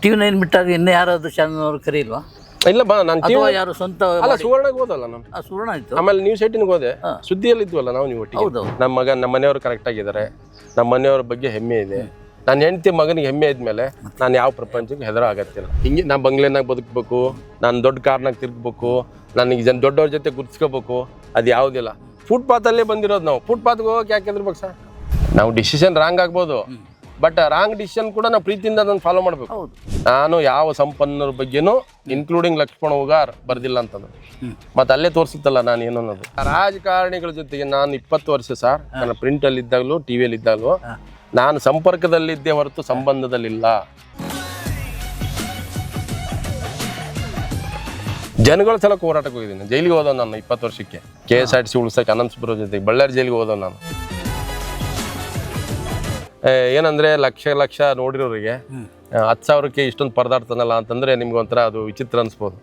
TV9 ಬಿಟ್ಟಾಗ ಇನ್ನೂ ಯಾರಾದ್ರೂ ಚಾನಲ್ ಕರೀಲ್ವಾ? ಇಲ್ಲ ಬಾ ನಾನು ಅಥವಾ ಯಾರು ಸ್ವಂತ ಅಲ್ಲ ಸುವರ್ಣಗೆ ಹೋದಲ್ಲ ನಾನು. ಸುವರ್ಣ ಆಯ್ತು. ಆಮೇಲೆ ನ್ಯೂಸ್ 18ಗೆ ಹೋದೆ, ಸುದ್ದಿಯಲ್ಲಿ ಇದ್ವಲ್ಲ ನಾವು ನೀವು ಒಟ್ಟಿಗೆ. ಹೌದೌದು. ನಮ್ಮ ಮನೆಯವರು ಕರೆಕ್ಟ್ ಆಗಿದ್ದಾರೆ, ನಮ್ಮ ಮನೆಯವ್ರ ಬಗ್ಗೆ ಹೆಮ್ಮೆ ಇದೆ. ನನ್ನ ಹೆಂಡತಿ ಮಗನಿಗೆ ಹೆಮ್ಮೆ ಇದ್ಮೇಲೆ ನಾನು ಯಾವ ಪ್ರಪಂಚಕ್ಕೆ ಹೆದರೋ ಆಗತ್ತಿಲ್ಲ. ಹಿಂಗೆ ನಾನು ಬಂಗ್ಲೆನಾಗ ಬದುಕಬೇಕು, ನಾನು ದೊಡ್ಡ ಕಾರ್ನಾಗ ತಿರ್ಗಬೇಕು, ನನಗೆ ದೊಡ್ಡವ್ರ ಜೊತೆ ಗುರ್ಸ್ಕೋಬೇಕು, ಅದು ಯಾವುದಿಲ್ಲ. ಫುಟ್ಪಾತಲ್ಲೇ ಬಂದಿರೋದು ನಾವು. ಫುಟ್ಪಾತ್ಗೆ ಹೋಗೋಕೆ ಯಾಕೆ ಹೆದರ್ಬೇಕು ಸರ್? ನಾವು ಡಿಸಿಷನ್ ರಾಂಗ್ ಆಗ್ಬೋದು, ಬಟ್ ರಾಂಗ್ ಡಿಸಿಷನ್ ಕೂಡ ನಾವು ಪ್ರೀತಿಯಿಂದ ಅದನ್ನು ಫಾಲೋ ಮಾಡಬೇಕು. ನಾನು ಯಾವ ಸಂಪನ್ನರ ಬಗ್ಗೆನೂ ಇನ್ಕ್ಲೂಡಿಂಗ್ ಲಕ್ಷ್ಮಣ ಹುಗಾರ್ ಬರ್ದಿಲ್ಲ ಅಂತಂದು ಮತ್ತೆ ಅಲ್ಲೇ ತೋರಿಸುತ್ತಲ್ಲ ನಾನು ಏನು ಅನ್ನೋದು. ರಾಜಕಾರಣಿಗಳ ಜೊತೆಗೆ ನಾನು 20 ವರ್ಷ ಸರ್, ನನ್ನ ಪ್ರಿಂಟಲ್ಲಿ ಇದ್ದಾಗಲೂ ಟಿವಿಯಲ್ಲಿ ಇದ್ದಾಗಲೂ ನಾನು ಸಂಪರ್ಕದಲ್ಲಿದ್ದೇ ಹೊರತು ಸಂಬಂಧದಲ್ಲಿಲ್ಲ. ಜನಗಳ ಸಲಕ್ಕೆ ಹೋರಾಟಕ್ಕೆ ಹೋಗಿದ್ದೀನಿ. ಜೈಲಿಗೆ ಹೋದವ್ ನಾನು 20 ವರ್ಷಕ್ಕೆ. KSRTC ಉಳಿಸೋಕೆ ಅನಂತಪುರ ಜೊತೆಗೆ ಬಳ್ಳಾರಿ ಜೈಲಿಗೆ ಹೋದವ್ ನಾನು. ಏನಂದ್ರೆ ಲಕ್ಷ ನೋಡಿರೋರಿಗೆ 10,000ಕ್ಕೆ ಇಷ್ಟೊಂದು ಪರದಾಡ್ತಾನಲ್ಲ ಅಂತಂದ್ರೆ ನಿಮ್ಗೆ ಒಂಥರ ಅದು ವಿಚಿತ್ರ ಅನ್ಸ್ಬೋದು.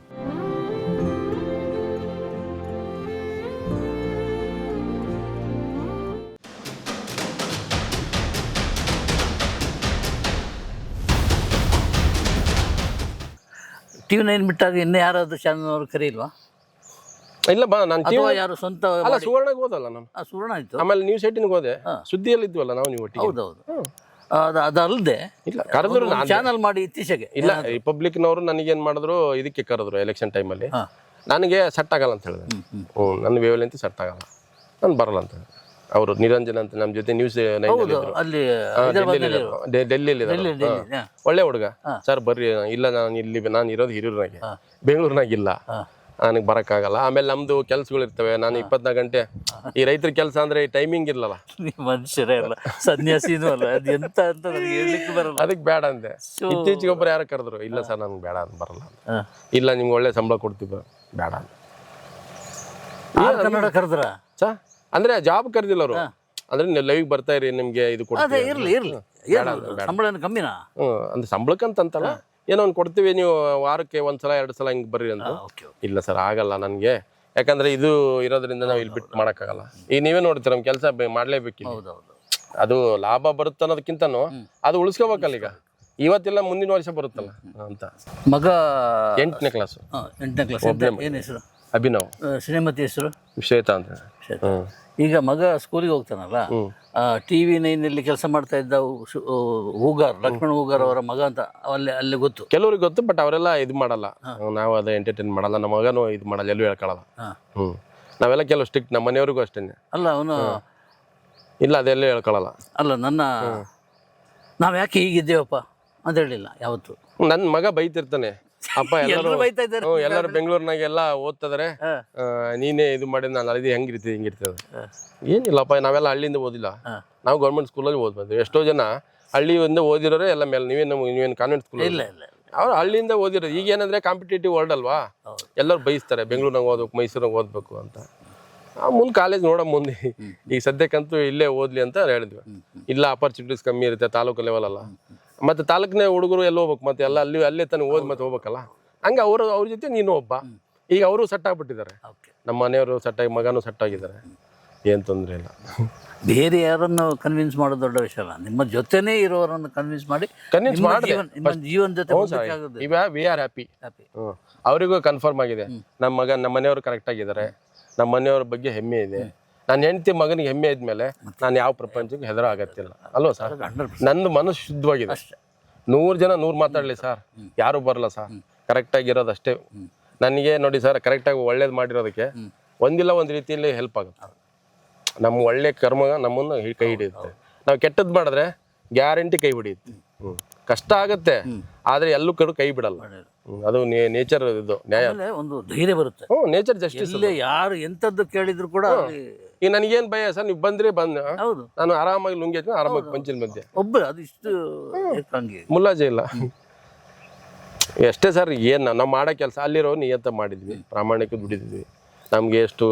TV9 ಬಿಟ್ಟಾಗ ಇನ್ನೂ ಯಾರಾದ್ರೂ ಚಾನಲ್ ಕರೀಲ್ವಾ? ಇಲ್ಲ ಬಾ ನಾನು ಅಥವಾ ಯಾರು ಸ್ವಂತ ಅಲ್ಲ ಸುವರ್ಣಗೆ ಹೋದಲ್ಲ ನಾನು. ಸುವರ್ಣ ಆಯ್ತು. ಆಮೇಲೆ ನ್ಯೂಸ್ 18ಗೆ ಹೋದೆ, ಸುದ್ದಿಯಲ್ಲಿ ಇದ್ವಲ್ಲ ನಾವು ನೀವು ಒಟ್ಟಿಗೆ. ಹೌದೌದು. ಅದಲ್ಲದೆ ಇಲ್ಲ ಕರೆದ್ರು ಚಾನಲ್ ಮಾಡಿ ಇತ್ತೀಚೆಗೆ ಇಲ್ಲ ರಿಪಬ್ಲಿಕ್ನವರು ನನಗೇನು ಮಾಡಿದ್ರು, ಇದಕ್ಕೆ ಕರೆದ್ರು ಎಲೆಕ್ಷನ್ ಟೈಮಲ್ಲಿ. ನನಗೆ ಸೆಟ್ ಆಗಲ್ಲ ಅಂತ ಹೇಳಿದೆ. ನನ್ನ ವೇವಲ್ಲಿ ಅಂತ ಸೆಟ್ ಆಗಲ್ಲ, ನಾನು ಬರಲ್ಲ ಅಂತ ಹೇಳಿದೆ. ಅವರು ನಿರಂಜನ್ ಅಂತ ನಮ್ಮ ಜೊತೆ ನ್ಯೂಸ್ ಅಲ್ಲಿ ಡೆಲ್ಲಿಯಲ್ಲಿ ಒಳ್ಳೆ ಹುಡುಗ ಸರ್ ಬರ್ರಿ. ಇಲ್ಲ ನಾನು ಇರೋದು ಹಿರಿಯೂರ್ನಾಗೆ, ಬೆಂಗಳೂರಿನಾಗಿಲ್ಲ, ನನಗೆ ಬರೋಕ್ಕಾಗಲ್ಲ. ಆಮೇಲೆ ನಮ್ದು ಕೆಲ್ಸಗಳು ಇರ್ತವೆ. ನಾನು 24 ಗಂಟೆ ಈ ರೈತರ ಕೆಲಸ ಅಂದ್ರೆ ಟೈಮಿಂಗ್ ಇರಲ್ಲ. ಮನುಷ್ಯರೇ ಅಲ್ಲ, ಸನ್ಯಾಸಿನೂ ಅಲ್ಲ, ಅದು ಎಂತ ಅಂತ ನನಗೆ ಹೇಳ್ಲಿಕ್ಕೆ ಬರಲ್ಲ. ಅದಕ್ಕೆ ಬೇಡ ಅಂದೆ. ಇತ್ತೀಚೆಗೆ ಒಬ್ಬರು ಯಾರು ಕರೆದ್ರು, ಇಲ್ಲ ಸರ್ ನನ್ಗೆ ಬೇಡ ಅಂತ ಬರಲ್ಲ. ಇಲ್ಲ ನಿಮ್ಗೆ ಒಳ್ಳೆ ಸಂಬಳ ಕೊಡ್ತೀವಿ, ಬೇಡ ಅಂತ. ಕನ್ನಡ ಕರೆದ್ರ ಸರ್ ಅಂದ್ರೆ ಜಾಬ್ ಕರೆದಿಲ್ಲ ಅವರು. ಅಂದ್ರೆ ಲೈವ್ ಬರ್ತಾ ಇರಿ, ನಿಮ್ಗೆ ಇದು ಕೊಡ್ತೀವಿ. ಇರ್ಲಿ ಸಂಬಳ ಕಮ್ಮಿನಾ? ಅಂದ್ರೆ ಸಂಬಳಕ್ಕಂತಲ್ಲ, ಏನೋ ಒಂದು ಕೊಡ್ತೀವಿ, ನೀವು ವಾರಕ್ಕೆ 1 ಸಲ 2 ಸಲ ಹಿಂಗೆ ಬರ್ರಿ ಅಂತ. ಇಲ್ಲ ಸರ್ ಆಗಲ್ಲ ನನಗೆ, ಯಾಕಂದ್ರೆ ಇದು ಇರೋದ್ರಿಂದ ನಾವು ಇಲ್ಲಿ ಬಿಟ್ಟು ಮಾಡೋಕ್ಕಾಗಲ್ಲ. ಈಗ ನೀವೇ ನೋಡ್ತೀರ ನಮ್ಮ ಕೆಲಸ ಮಾಡ್ಲೇಬೇಕಿಲ್ಲ. ಅದು ಲಾಭ ಬರುತ್ತೆ ಅನ್ನೋದಕ್ಕಿಂತನೂ ಅದು ಉಳಿಸ್ಕೋಬೇಕಲ್ಲ. ಈಗ ಇವತ್ತಿಲ್ಲ ಮುಂದಿನ ವರ್ಷ ಬರುತ್ತಲ್ಲ ಅಂತ. ಮಗ 8ನೇ ಕ್ಲಾಸ್. 8ನೇ ಕ್ಲಾಸ್. ಏನು ಹೆಸರು? ಅಭಿನವ್. ಶ್ರೀಮತಿ ಹೆಸರು ಶ್ವೇತಾ ಅಂತ. ಈಗ ಮಗ ಸ್ಕೂಲಿಗೆ ಹೋಗ್ತಾನಲ್ಲ, TV9 ಕೆಲಸ ಮಾಡ್ತಾ ಇದ್ದ ಹೂಗಾರ್, ಲಕ್ಷ್ಮಣ ಹೂಗಾರ್ ಅವರ ಮಗ ಅಂತ ಅಲ್ಲಿ ಗೊತ್ತು, ಕೆಲವ್ರಿಗೆ ಗೊತ್ತು. ಬಟ್ ಅವರೆಲ್ಲ ಇದು ಮಾಡಲ್ಲ, ನಾವು ಅದೇ ಎಂಟರ್ಟೈನ್ ಮಾಡಲ್ಲ. ನಮ್ಮ ಮಗನೂ ಇದು ಮಾಡಲ್ಲ, ಎಲ್ಲೂ ಹೇಳ್ಕೊಳ್ಳಲ್ಲ. ನಾವೆಲ್ಲ ಕೆಲವು ಸ್ಟ್ರಿಕ್ಟ್, ನಮ್ಮ ಮನೆಯವ್ರಿಗೂ ಅಷ್ಟೇ. ಅಲ್ಲ ಅವನು ಇಲ್ಲ ಅದೆಲ್ಲ ಹೇಳ್ಕೊಳ್ಳಲ್ಲ. ಅಲ್ಲ ನಾವು ಯಾಕೆ ಹೀಗಿದ್ದೇವಪ್ಪ ಅಂತ ಹೇಳಿಲ್ಲ ಯಾವತ್ತು. ನನ್ನ ಮಗ ಬೈತಿರ್ತಾನೆ, ಅಪ್ಪ ಎಲ್ಲರೂ ಬೆಂಗಳೂರಿನಾಗೆಲ್ಲ ಓದ್ತಿದಾರೆ, ನೀನೇ ಇದು ಮಾಡಿ ನಾನು ಅಲ್ಲಿ ಹಿಂಗಿರ್ತದೆ. ಏನಿಲ್ಲಪ್ಪ, ನಾವೆಲ್ಲ ಹಳ್ಳಿಯಿಂದ ಓದಿಲ್ಲ, ನಾವು ಗೌರ್ಮೆಂಟ್ ಸ್ಕೂಲಲ್ಲಿ ಓದ್ ಬಂದ್ವಿ. ಎಷ್ಟೋ ಜನ ಹಳ್ಳಿಯಿಂದ ಓದಿರೋರೆ ಎಲ್ಲ ಮೇಲೆ. ನೀವೇನು ಕಾನ್ವೆಂಟ್ ಸ್ಕೂಲ್ ಇಲ್ಲ, ಅವ್ರು ಹಳ್ಳಿಯಿಂದ ಓದಿರೋದು. ಈಗ ಏನಂದ್ರೆ ಕಾಂಪಿಟೇಟಿವ್ ವರ್ಲ್ಡ್ ಅಲ್ವಾ, ಎಲ್ಲರೂ ಬಯಸ್ತಾರೆ ಬೆಂಗಳೂರಿನಾಗ ಓದ್ಬೇಕು, ಮೈಸೂರಾಗ ಓದ್ಬೇಕು ಅಂತ. ಮುಂದೆ ಕಾಲೇಜ್ ಮುಂದೆ ಈಗ ಸದ್ಯಕ್ಕಂತೂ ಇಲ್ಲೇ ಓದ್ಲಿ ಅಂತ ಹೇಳಿದ್ವಿ. ಇಲ್ಲ ಅಪರ್ಚುನಿಟೀಸ್ ಕಮ್ಮಿ ಇರುತ್ತೆ, ತಾಲೂಕು ಲೆವೆಲ್ ಅಲ್ಲ. ಮತ್ತೆ ತಾಲೂಕಿನ ಹುಡುಗರು ಎಲ್ಲ ಹೋಗ್ಬೇಕು, ಮತ್ತೆ ಎಲ್ಲ ಅಲ್ಲೇ ತಾನೇ ಓದ್ ಮತ್ತೆ ಹೋಗ್ಬೇಕಲ್ಲ. ಹಂಗೆ ಅವ್ರ ಜೊತೆ ನೀನು ಒಬ್ಬ. ಈಗ ಅವರು ಸೆಟ್ ಆಗ್ಬಿಟ್ಟಿದ್ದಾರೆ, ನಮ್ಮ ಮನೆಯವರು ಸೆಟ್ ಆಗಿ, ಮಗನೂ ಸೆಟ್ ಆಗಿದ್ದಾರೆ, ಏನು ತೊಂದರೆ ಇಲ್ಲ. ಬೇರೆ ಯಾರನ್ನು ಕನ್ವಿನ್ಸ್ ಮಾಡೋದು ದೊಡ್ಡ ವಿಷಯ ಅಲ್ಲ, ನಿಮ್ಮ ಜೊತೆನೇ ಇರೋರನ್ನು ಕನ್ವಿನ್ಸ್ ಮಾಡಿ ಜೀವನ ಜೊತೆ ವಿ ಆರ್ ಹ್ಯಾಪಿ. ಅವರಿಗೂ ಕನ್ಫರ್ಮ್ ಆಗಿದೆ, ನಮ್ಮ ಮನೆಯವರು ಕರೆಕ್ಟ್ ಆಗಿದ್ದಾರೆ, ನಮ್ಮ ಮನೆಯವ್ರ ಬಗ್ಗೆ ಹೆಮ್ಮೆ ಇದೆ. ನನ್ನ ಹೆಂಡತಿ ಮಗನಿಗೆ ಹೆಮ್ಮೆ ಇದ್ಮೇಲೆ ನಾನು ಯಾವ ಪ್ರಪಂಚಕ್ಕೆ ಹೆದರೋ ಆಗತ್ತಿಲ್ಲ ಅಲ್ವಾ ಸರ್. ನಂದು ಮನಸ್ಸು ಶುದ್ಧವಾಗಿದೆ. 100 ಜನ 100 ಮಾತಾಡಲಿ ಸರ್, ಯಾರು ಬರಲ್ಲ ಸರ್, ಕರೆಕ್ಟಾಗಿರೋದು ಅಷ್ಟೇ. ನನಗೆ ನೋಡಿ ಸರ್, ಕರೆಕ್ಟಾಗಿ ಒಳ್ಳೇದು ಮಾಡಿರೋದಕ್ಕೆ ಒಂದಿಲ್ಲ ಒಂದು ರೀತಿಯಲ್ಲಿ ಹೆಲ್ಪ್ ಆಗುತ್ತೆ. ನಮ್ಮ ಒಳ್ಳೆ ಕರ್ಮ ನಮ್ಮನ್ನು ಕೈ ಹಿಡಿಯುತ್ತೆ. ನಾವು ಕೆಟ್ಟದ್ದು ಮಾಡಿದ್ರೆ ಗ್ಯಾರಂಟಿ ಕೈ ಹಿಡಿಯುತ್ತೆ. ಕಷ್ಟ ಆಗುತ್ತೆ, ಆದರೆ ಎಲ್ಲೂ ಕೈ ಬಿಡಲ್ಲ. ಅದು ನೇಚರ್, ಇದು ನ್ಯಾಯ, ಒಂದು ಧೈರ್ಯ ಬರುತ್ತೆ. Nature justice. ಯಾರು ಎಂತದ್ದು ಕೇಳಿದ್ರು ಕೂಡ ಈಗ ನನಗೇನ್ ಭಯ ಸರ್, ನೀವು ಬಂದ್ರೆ ಹೌದು, ನಾನು ಆರಾಮಾಗಿ ಲುಂಗಿ ಹಚ್ಕೊಂಡು ಆರಾಮಾಗಿ ಪಂಚಿನ ಮಧ್ಯೆ ಒಬ್ಬರು ಅದಿಷ್ಟು ಮುಲ್ಲಾಜೆ ಇಲ್ಲ. ಎಷ್ಟೇ ಸರ್, ಏನ್ ನಾವು ಮಾಡೋ ಕೆಲಸ ಅಲ್ಲಿರೋ ನಿಯತ ಮಾಡಿದ್ವಿ, ಪ್ರಾಮಾಣಿಕ ದುಡಿದ್ವಿ. ನಮ್ಗೆ ಎಷ್ಟು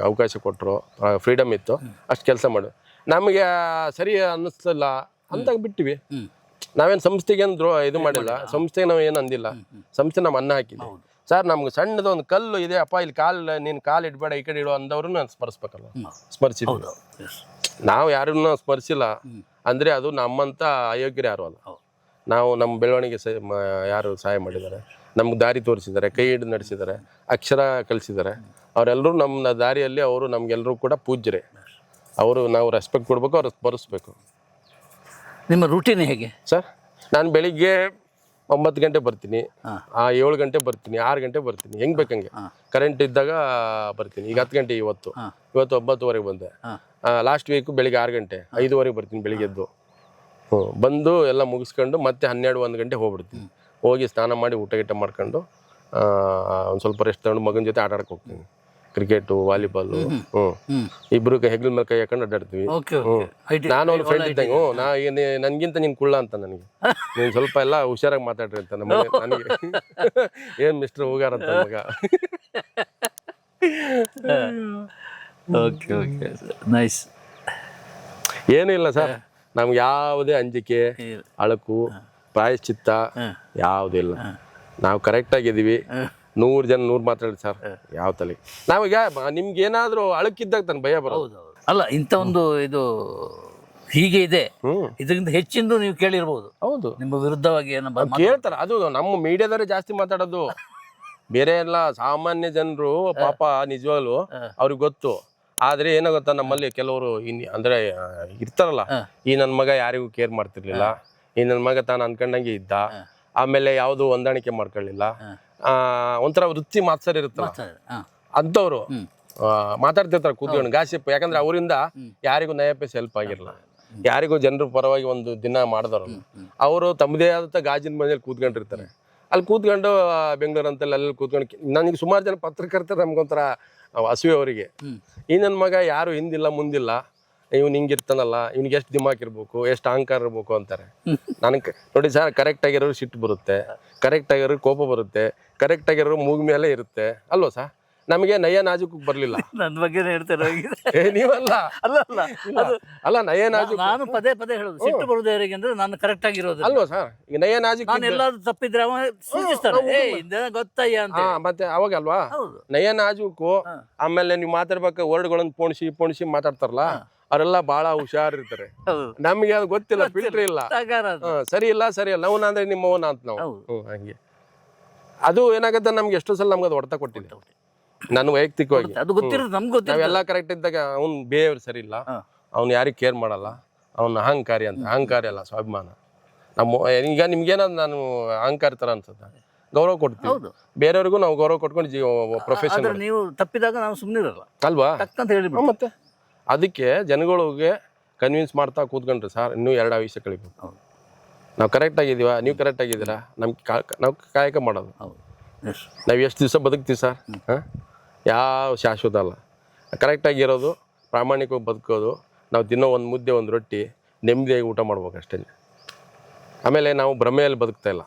ಅವಕಾಶ ಕೊಟ್ಟರು, ಫ್ರೀಡಮ್ ಇತ್ತು, ಅಷ್ಟು ಕೆಲಸ ಮಾಡಿ ನಮಗೆ ಸರಿ ಅನ್ನಿಸ್ಲಿಲ್ಲ ಅಂತಾಗ ಬಿಟ್ಟಿವಿ. ನಾವೇನು ಸಂಸ್ಥೆಗೆ ಇದು ಮಾಡಿಲ್ಲ, ಸಂಸ್ಥೆಗೆ ನಾವು ಏನು ಅಂದಿಲ್ಲ, ಸಂಸ್ಥೆ ನಾವು ಅನ್ನ ಹಾಕಿದ್ವಿ. ಸರ್ ನಮ್ಗೆ ಸಣ್ಣದ ಒಂದು ಕಲ್ಲು ಇದೆ ಅಪ್ಪ, ಇಲ್ಲಿ ನೀನು ಕಾಲು ಇಡಬೇಡ, ಈ ಕಡೆ ಇಡು ಅಂದವ್ರು ನಾನು ಸ್ಮರಿಸ್ಬೇಕಲ್ಲ, ಸ್ಮರಿಸಿದ್ವಿ. ನಾವು ಯಾರನ್ನ ಸ್ಮರಿಸಿಲ್ಲ ಅಂದ್ರೆ ಅದು ನಮ್ಮಂತ ಅಯೋಗ್ಯರು ಯಾರು ಅಲ್ಲ. ನಾವು ನಮ್ಮ ಬೆಳವಣಿಗೆ ಯಾರು ಸಹಾಯ ಮಾಡಿದ್ದಾರೆ, ನಮ್ಗೆ ದಾರಿ ತೋರಿಸಿದ್ದಾರೆ, ಕೈ ಹಿಡಿದು ನಡೆಸಿದ್ದಾರೆ, ಅಕ್ಷರ ಕಲಿಸಿದ್ದಾರೆ. ಅವರೆಲ್ಲರೂ ನಮ್ಮ ದಾರಿಯಲ್ಲಿ ಅವರು ನಮಗೆಲ್ಲರೂ ಕೂಡ ಪೂಜ್ಯರೇ. ಅವರು ನಾವು ರೆಸ್ಪೆಕ್ಟ್ ಕೊಡಬೇಕು, ಅವ್ರು ಬರೆಸ್ಬೇಕು. ನಿಮ್ಮ ರೂಟೀನ್ ಹೇಗೆ ಸರ್? ನಾನು ಬೆಳಿಗ್ಗೆ 9 ಗಂಟೆ ಬರ್ತೀನಿ, 7 ಗಂಟೆ ಬರ್ತೀನಿ, 6 ಗಂಟೆ ಬರ್ತೀನಿ, ಹೆಂಗೆ ಬೇಕಂಗೆ. ಕರೆಂಟ್ ಇದ್ದಾಗ ಬರ್ತೀನಿ. ಈಗ 10 ಗಂಟೆ ಇವತ್ತು 9:30ವರೆಗೆ ಬಂದೆ. ಲಾಸ್ಟ್ ವೀಕು ಬೆಳಿಗ್ಗೆ 6 ಗಂಟೆ 5:15 ಬರ್ತೀನಿ ಬೆಳಿಗ್ಗೆ ಎದ್ದು. ಬಂದು ಎಲ್ಲ ಮುಗಿಸ್ಕೊಂಡು ಮತ್ತೆ 12-1 ಗಂಟೆ ಹೋಗ್ಬಿಡ್ತೀನಿ. ಹೋಗಿ ಸ್ನಾನ ಮಾಡಿ ಊಟ ಗೀಟ ಮಾಡ್ಕೊಂಡು ಒಂದು ಸ್ವಲ್ಪ ರೆಸ್ಟ್ ತಗೊಂಡು ಮಗನ ಜೊತೆ ಆಟ ಆಡಕ್ಕೆ ಹೋಗ್ತೀನಿ. Cricket, volleyball. ಇಬ್ರು ಹೆಗ್ಲ ಮೇಲೆ ಕೈ ಹಾಕೊಂಡು ಅಡ್ಡಾಡ್ತೀವಿ. ನಾನು ಅವ್ನು ಫ್ರೆಂಡ್ ಇದ್ದಂಗೆ, ನನ್ಗಿಂತ ನೀನು ಕುಳ್ಳ ಅಂತ ನನಗೆ, ನೀನು ಸ್ವಲ್ಪ ಎಲ್ಲ ಹುಷಾರಾಗಿ ಮಾತಾಡ್ರಿ ಅಂತ ನನಗೆ. ಏನ್ ಮಿಸ್ಟರ್ ಹೋಗಾರ ಅಂತ ಮಗ. ನೈಸ್. ಏನೂ ಇಲ್ಲ ಸರ್, ನಮ್ಗೆ ಯಾವುದೇ ಅಂಜಿಕೆ, ಅಳಕು, ಪ್ರಾಯಶ್ಚಿತ್ತ ಯಾವುದೂ ಇಲ್ಲ. ನಾವು ಕರೆಕ್ಟಾಗಿದ್ದೀವಿ. 100 ಜನ 100 ಮಾತಾಡಿ ಸರ್, ಯಾವ ತಲೆ. ನಾವೀಗ ನಿಮ್ಗೆ ಏನಾದರೂ ಅಳಕಿದ್ದಾಗ ತಾನು ಭಯ ಬರೋದು. ಅಲ್ಲ, ಇಂಥ ಒಂದು ಇದು ಹೀಗೆ ಇದೆ, ಇದರಿಂದ ಹೆಚ್ಚಿಂದು ನೀವು ಕೇಳಿರ್ಬೋದು. ಹೌದು, ನಿಮ್ಮ ವಿರುದ್ಧವಾಗಿ ಕೇಳ್ತಾರ. ಅದು ನಮ್ಮ ಮೀಡಿಯಾದವರೇ ಜಾಸ್ತಿ ಮಾತಾಡೋದು, ಬೇರೆ ಎಲ್ಲ ಸಾಮಾನ್ಯ ಜನರು ಪಾಪ ನಿಜವಾಗ್ಲು ಅವ್ರಿಗೆ ಗೊತ್ತು. ಆದ್ರೆ ಏನೋ ಗೊತ್ತಾ, ನಮ್ಮಲ್ಲಿ ಕೆಲವರು ಅಂದ್ರೆ ಇರ್ತಾರಲ್ಲ, ಈ ನನ್ನ ಮಗ ಯಾರಿಗೂ ಕೇರ್ ಮಾಡ್ತಿರ್ಲಿಲ್ಲ, ಈ ನನ್ನ ಮಗ ತಾನು ಅನ್ಕೊಂಡಂಗೆ ಇದ್ದ, ಆಮೇಲೆ ಯಾವುದು ಹೊಂದಾಣಿಕೆ ಮಾಡ್ಕೊಳ್ಳಿಲ್ಲ, ಒಂಥರ ವೃತ್ತಿ ಮಾತ್ಸರ ಇರುತ್ತಲ್ಲ, ಅಂಥವ್ರು ಮಾತಾಡ್ತಿರ್ತಾರೆ ಕೂತ್ಕೊಂಡು ಗಾಸಿಪ್. ಯಾಕಂದ್ರೆ ಅವರಿಂದ ಯಾರಿಗೂ ನಯಪೈಸೆ ಹೆಲ್ಪ್ ಆಗಿರಲ್ಲ, ಯಾರಿಗೂ ಜನರ ಪರವಾಗಿ ಒಂದು ದಿನ ಮಾಡಿದವ್ರಲ್ಲ, ಅವರು ತಮ್ಮದೇ ಆದಂಥ ಗಾಜಿನ ಮನೆಯಲ್ಲಿ ಕೂತ್ಕೊಂಡಿರ್ತಾರೆ. ಅಲ್ಲಿ ಕೂತ್ಕೊಂಡು ಬೆಂಗಳೂರು ಅಂತಲ್ಲಿ ಅಲ್ಲಿ ಕೂತ್ಕೊಂಡು ನನಗೆ ಸುಮಾರು ಜನ ಪತ್ರಕರ್ತರು ನಮ್ಗೊಂಥರ ಹಸುವೆ ಅವರಿಗೆ. ಈ ನನ್ನ ಮಗ ಯಾರು ಹಿಂದಿಲ್ಲ ಮುಂದಿಲ್ಲ, ಇವ್ನು ಹಿಂಗಿರ್ತಾನಲ್ಲ, ಇವ್ನಿಗೆ ಎಷ್ಟು ದಿಮಾಕ್ ಇರ್ಬೇಕು, ಎಷ್ಟು ಅಹಂಕಾರ ಇರ್ಬೇಕು ಅಂತಾರೆ. ನನಗೆ ನೋಡಿ ಸರ್, ಕರೆಕ್ಟ್ ಆಗಿರೋರು ಸಿಟ್ಟು ಬರುತ್ತೆ, ಕರೆಕ್ಟ್ ಆಗಿರೋರು ಕೋಪ ಬರುತ್ತೆ, ಕರೆಕ್ಟ್ ಆಗಿರೋರು ಮೂಗ್ ಮೇಲೆ ಇರುತ್ತೆ ಅಲ್ವಾ ಸರ್? ನಮಗೆ ನಯ ನಾಜುಕು ಬರ್ಲಿಲ್ಲ. ನನ್ನ ಬಗ್ಗೆ ಹೇಳ್ತಾರೆ ನೀವಲ್ಲ ಅಲ್ಲ ನಯ ನಾಜುಕು. ನಾನು ಪದೇ ಪದೇ ಹೇಳೋದು, ಸಿಟ್ಟು ಬರುವುದು ಯಾರಿಗೆ ಅಂದ್ರೆ ನಾನು ಕರೆಕ್ಟ್ ಆಗಿರೋದು ಅಲ್ವಾ ಸರ್? ಈಗ ನಯ ನಾಜುಕು ನಾನು ಎಲ್ಲಾದ್ರೂ ತಪ್ಪಿದ್ರೆ ಅವ ಸೂಚಿಸ್ತಾರೆ, ಗೊತ್ತಯ್ಯ ಅಂತ. ಮತ್ತೆ ಅವಾಗ ಅಲ್ವಾ ನಯ ನಾಜುಕು. ಆಮೇಲೆ ನೀವು ಮಾತಾಡ್ಬೇಕು ವರ್ಡ್ಗಳನ್ನ ಪೋಣಿಸಿ ಮಾತಾಡ್ತಾರಲ್ಲ, ಅವರೆಲ್ಲ ಬಹಳ ಹುಷಾರಿರ್ತಾರೆ. ನಮ್ಗೆ ಅದು ಗೊತ್ತಿಲ್ಲ, ಫಿಲ್ಟರ್ ಇಲ್ಲ, ಸರಿ ಇಲ್ಲ ನಾವು ಅಂದ್ರೆ ನಿಮ್ಮವನ ಅಂತ ನಾವು ಹಂಗೆ. ಅದು ಏನಾಗತ್ತೆ, ನಮ್ಗೆ ಎಷ್ಟೋ ಸಲ ನಮ್ಗೆ ಅದು ಹೊಡೆತ ಕೊಟ್ಟಿದೆ. ನಾನು ವೈಯಕ್ತಿಕವಾಗಿ ನಾವೆಲ್ಲ ಕರೆಕ್ಟ್ ಇದ್ದಾಗ ಅವ್ನ ಬಿಹೇವಿಯರ್ ಸರಿ ಇಲ್ಲ, ಅವ್ನು ಯಾರಿಗೆ ಕೇರ್ ಮಾಡಲ್ಲ, ಅವ್ನ ಅಹಂಕಾರಿ ಅಂತ. ಅಹಂಕಾರಿ ಅಲ್ಲ, ಸ್ವಾಭಿಮಾನ. ನಮ್ಮ ಈಗ ನಿಮ್ಗೇನಾದ್ರು ನಾನು ಅಹಂಕಾರಿ ತರ ಅನ್ಸುತ್ತೆ, ಗೌರವ ಕೊಡ್ತೀವಿ. ಬೇರೆಯವ್ರಿಗೂ ನಾವು ಗೌರವ ಕೊಟ್ಕೊಂಡು ಪ್ರೊಫೆಷನ್. ನೀವು ತಪ್ಪಿದಾಗ ನಾವು ಸುಮ್ಮನಿರಲ್ಲ ಅಲ್ವಾ ಅಂತ ಹೇಳಿ. ಮತ್ತೆ ಅದಕ್ಕೆ ಜನಗಳಿಗೆ ಕನ್ವಿನ್ಸ್ ಮಾಡ್ತಾ ಕೂತ್ಕೊಂಡ್ರಿ ಸರ್, ಇನ್ನೂ 2 ವಿಷಯ ಕಳಿಬೇಕು. ನಾವು ಕರೆಕ್ಟ್ ಆಗಿದ್ದೀವ, ನೀವು ಕರೆಕ್ಟ್ ಆಗಿದ್ದೀರಾ, ನಾವು ಕಾಯಕ ಮಾಡೋದು. ನಾವು ಎಷ್ಟು ದಿವಸ ಬದುಕ್ತೀವಿ ಸರ್? ಯಾವ ಶಾಶ್ವತ ಅಲ್ಲ. ಕರೆಕ್ಟಾಗಿರೋದು, ಪ್ರಾಮಾಣಿಕವಾಗಿ ಬದುಕೋದು, ನಾವು ತಿನ್ನೋ ಒಂದು ಮುದ್ದೆ ಒಂದು ರೊಟ್ಟಿ ನೆಮ್ಮದಿಯಾಗಿ ಊಟ ಮಾಡ್ಬೇಕು ಅಷ್ಟೇ. ಆಮೇಲೆ ನಾವು ಭ್ರಮೆಯಲ್ಲಿ ಬದುಕ್ತಾ ಇಲ್ಲ,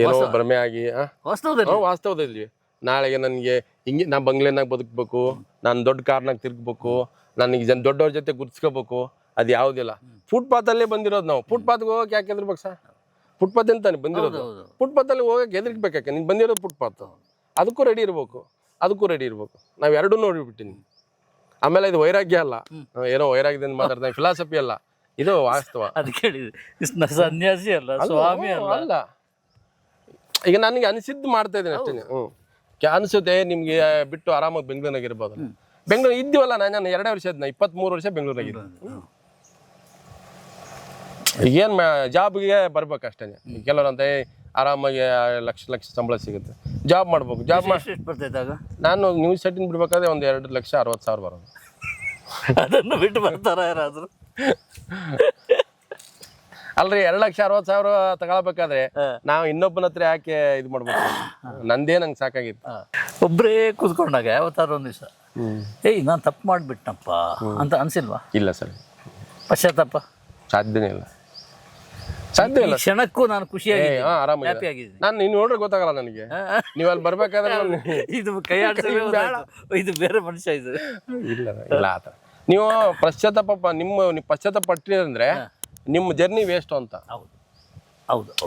ಏನೋ ಭ್ರಮೆ ಆಗಿ ವಾಸ್ತವದಲ್ಲಿ ನಾಳೆಗೆ ನನಗೆ ಹಿಂಗೆ ನಾ ಬಂಗ್ಲೆನಾಗ ಬದುಕಬೇಕು, ನಾನು ದೊಡ್ಡ ಕಾರ್ನಾಗ ತಿರ್ಗಬೇಕು, ನನಗೆ ದೊಡ್ಡವ್ರ ಜೊತೆ ಗುರ್ಸ್ಕೋಬೇಕು, ಅದು ಯಾವುದಿಲ್ಲ. ಫುಟ್ಪಾತಲ್ಲೇ ಬಂದಿರೋದು ನಾವು. ಫುಟ್ಪಾತ್ಗೆ ಹೋಗಕ್ಕೆ ಯಾಕೆ ಹೆದರ್ಬೇಕು ಸರ್? ಫುಟ್ಪಾತ್ ಅಂತಾನೆ ಬಂದಿರೋದು. ಫುಟ್ಪಾತಲ್ಲಿ ಹೋಗಕ್ಕೆ ಹೆದರ್ಬೇಕೆ? ನೀನು ಬಂದಿರೋದು ಫುಟ್ಪಾತ್, ಅದಕ್ಕೂ ರೆಡಿ ಇರಬೇಕು. ನಾವು ಎರಡೂ ನೋಡಿಬಿಟ್ಟಿನಿ. ಆಮೇಲೆ ಇದು ವೈರಾಗ್ಯ ಅಲ್ಲ, ಏನೋ ವೈರಾಗ್ಯದಿಂದ ಮಾತಾಡ್ತಾ ಫಿಲಾಸಫಿ ಅಲ್ಲ, ಇದು ವಾಸ್ತವ. ಸನ್ಯಾಸಿ ಅಲ್ಲ, ಸ್ವಾಮಿ ಅಲ್ಲ. ಈಗ ನನಗೆ ಅನಿಸಿದ್ದು ಮಾಡ್ತಾ ಇದ್ದೀನಿ ಅಷ್ಟೇ. ಅನಿಸುತ್ತೆ ನಿಮ್ಗೆ ಬಿಟ್ಟು ಆರಾಮಾಗಿ ಬೆಂಗಳೂರಿನಾಗ ಇರ್ಬೋದು. ಬೆಂಗಳೂರು ಇದ್ದೀವಲ್ಲ, ನಾನು 2 ವರ್ಷ ಇದ್ನ, 23 ವರ್ಷ ಬೆಂಗಳೂರಾಗಿದ್ದೆ. ಈಗೇನು ಜಾಬ್ಗೆ ಬರ್ಬೇಕಷ್ಟೇ. ಕೆಲವರಂತ ಆರಾಮಾಗಿ ಲಕ್ಷ ಸಂಬಳ ಸಿಗುತ್ತೆ, ಜಾಬ್ ಮಾಡ್ಬೇಕು. ಜಾಬ್ ಬರ್ತಿದ್ದಾಗ ನಾನು ನ್ಯೂಸ್ 18 ಬಿಡ್ಬೇಕಾದ್ರೆ ಒಂದು 2,60,000 ಬರೋದು. ಅದನ್ನು ಬಿಟ್ಟು ಬರ್ತಾರ ಯಾರಾದ್ರು? ಅಲ್ರಿ, 2,60,000 ತಗೊಳ್ಬೇಕಾದ್ರೆ ನಾವು ಇನ್ನೊಬ್ಬನ ಹತ್ರ ಯಾಕೆ ಇದು ಮಾಡ್ಬೇಕು? ನಂದೇ ನಂಗೆ ಸಾಕಾಗಿತ್ತು. ಒಬ್ಬರೇ ಕೂತ್ಕೊಂಡಾಗ ಯಾವತ್ತಾರು ಒಂದು ದಿವಸ ನಾನು ತಪ್ಪು ಮಾಡಿಬಿಟ್ನಪ್ಪ ಅಂತ ಅನ್ಸಿಲ್ವಾ? ಇಲ್ಲ ಸರ್, ಪಶ್ಚಾತ್ತಾಪ ಸಾಧ್ಯನೇ ಇಲ್ಲ. ಕ್ಷಣಕ್ಕೂ ನಾನು ಖುಷಿಯಾಗಿ ಆರಾಮಾಗಿ ನಾನು ನೀನು ನೋಡ್ರೆ ಗೊತ್ತಾಗಲ್ಲ ನನಗೆ. ನೀವು ಅಲ್ಲಿ ಬರ್ಬೇಕಾದ್ರೆ ಇದು ಕೈ ಇದು ಬೇರೆ ಮನುಷ್ಯ ಇದು ಇಲ್ಲ ಆತ. ನೀವು ಪಶ್ಚಾತ್ತಾಪ ನೀವು ಪಶ್ಚಾತ್ತಾಪ ಪಟ್ರಿ ಅಂದ್ರೆ ನಿಮ್ಮ ಜರ್ನಿ ವೇಸ್ಟ್ ಅಂತ.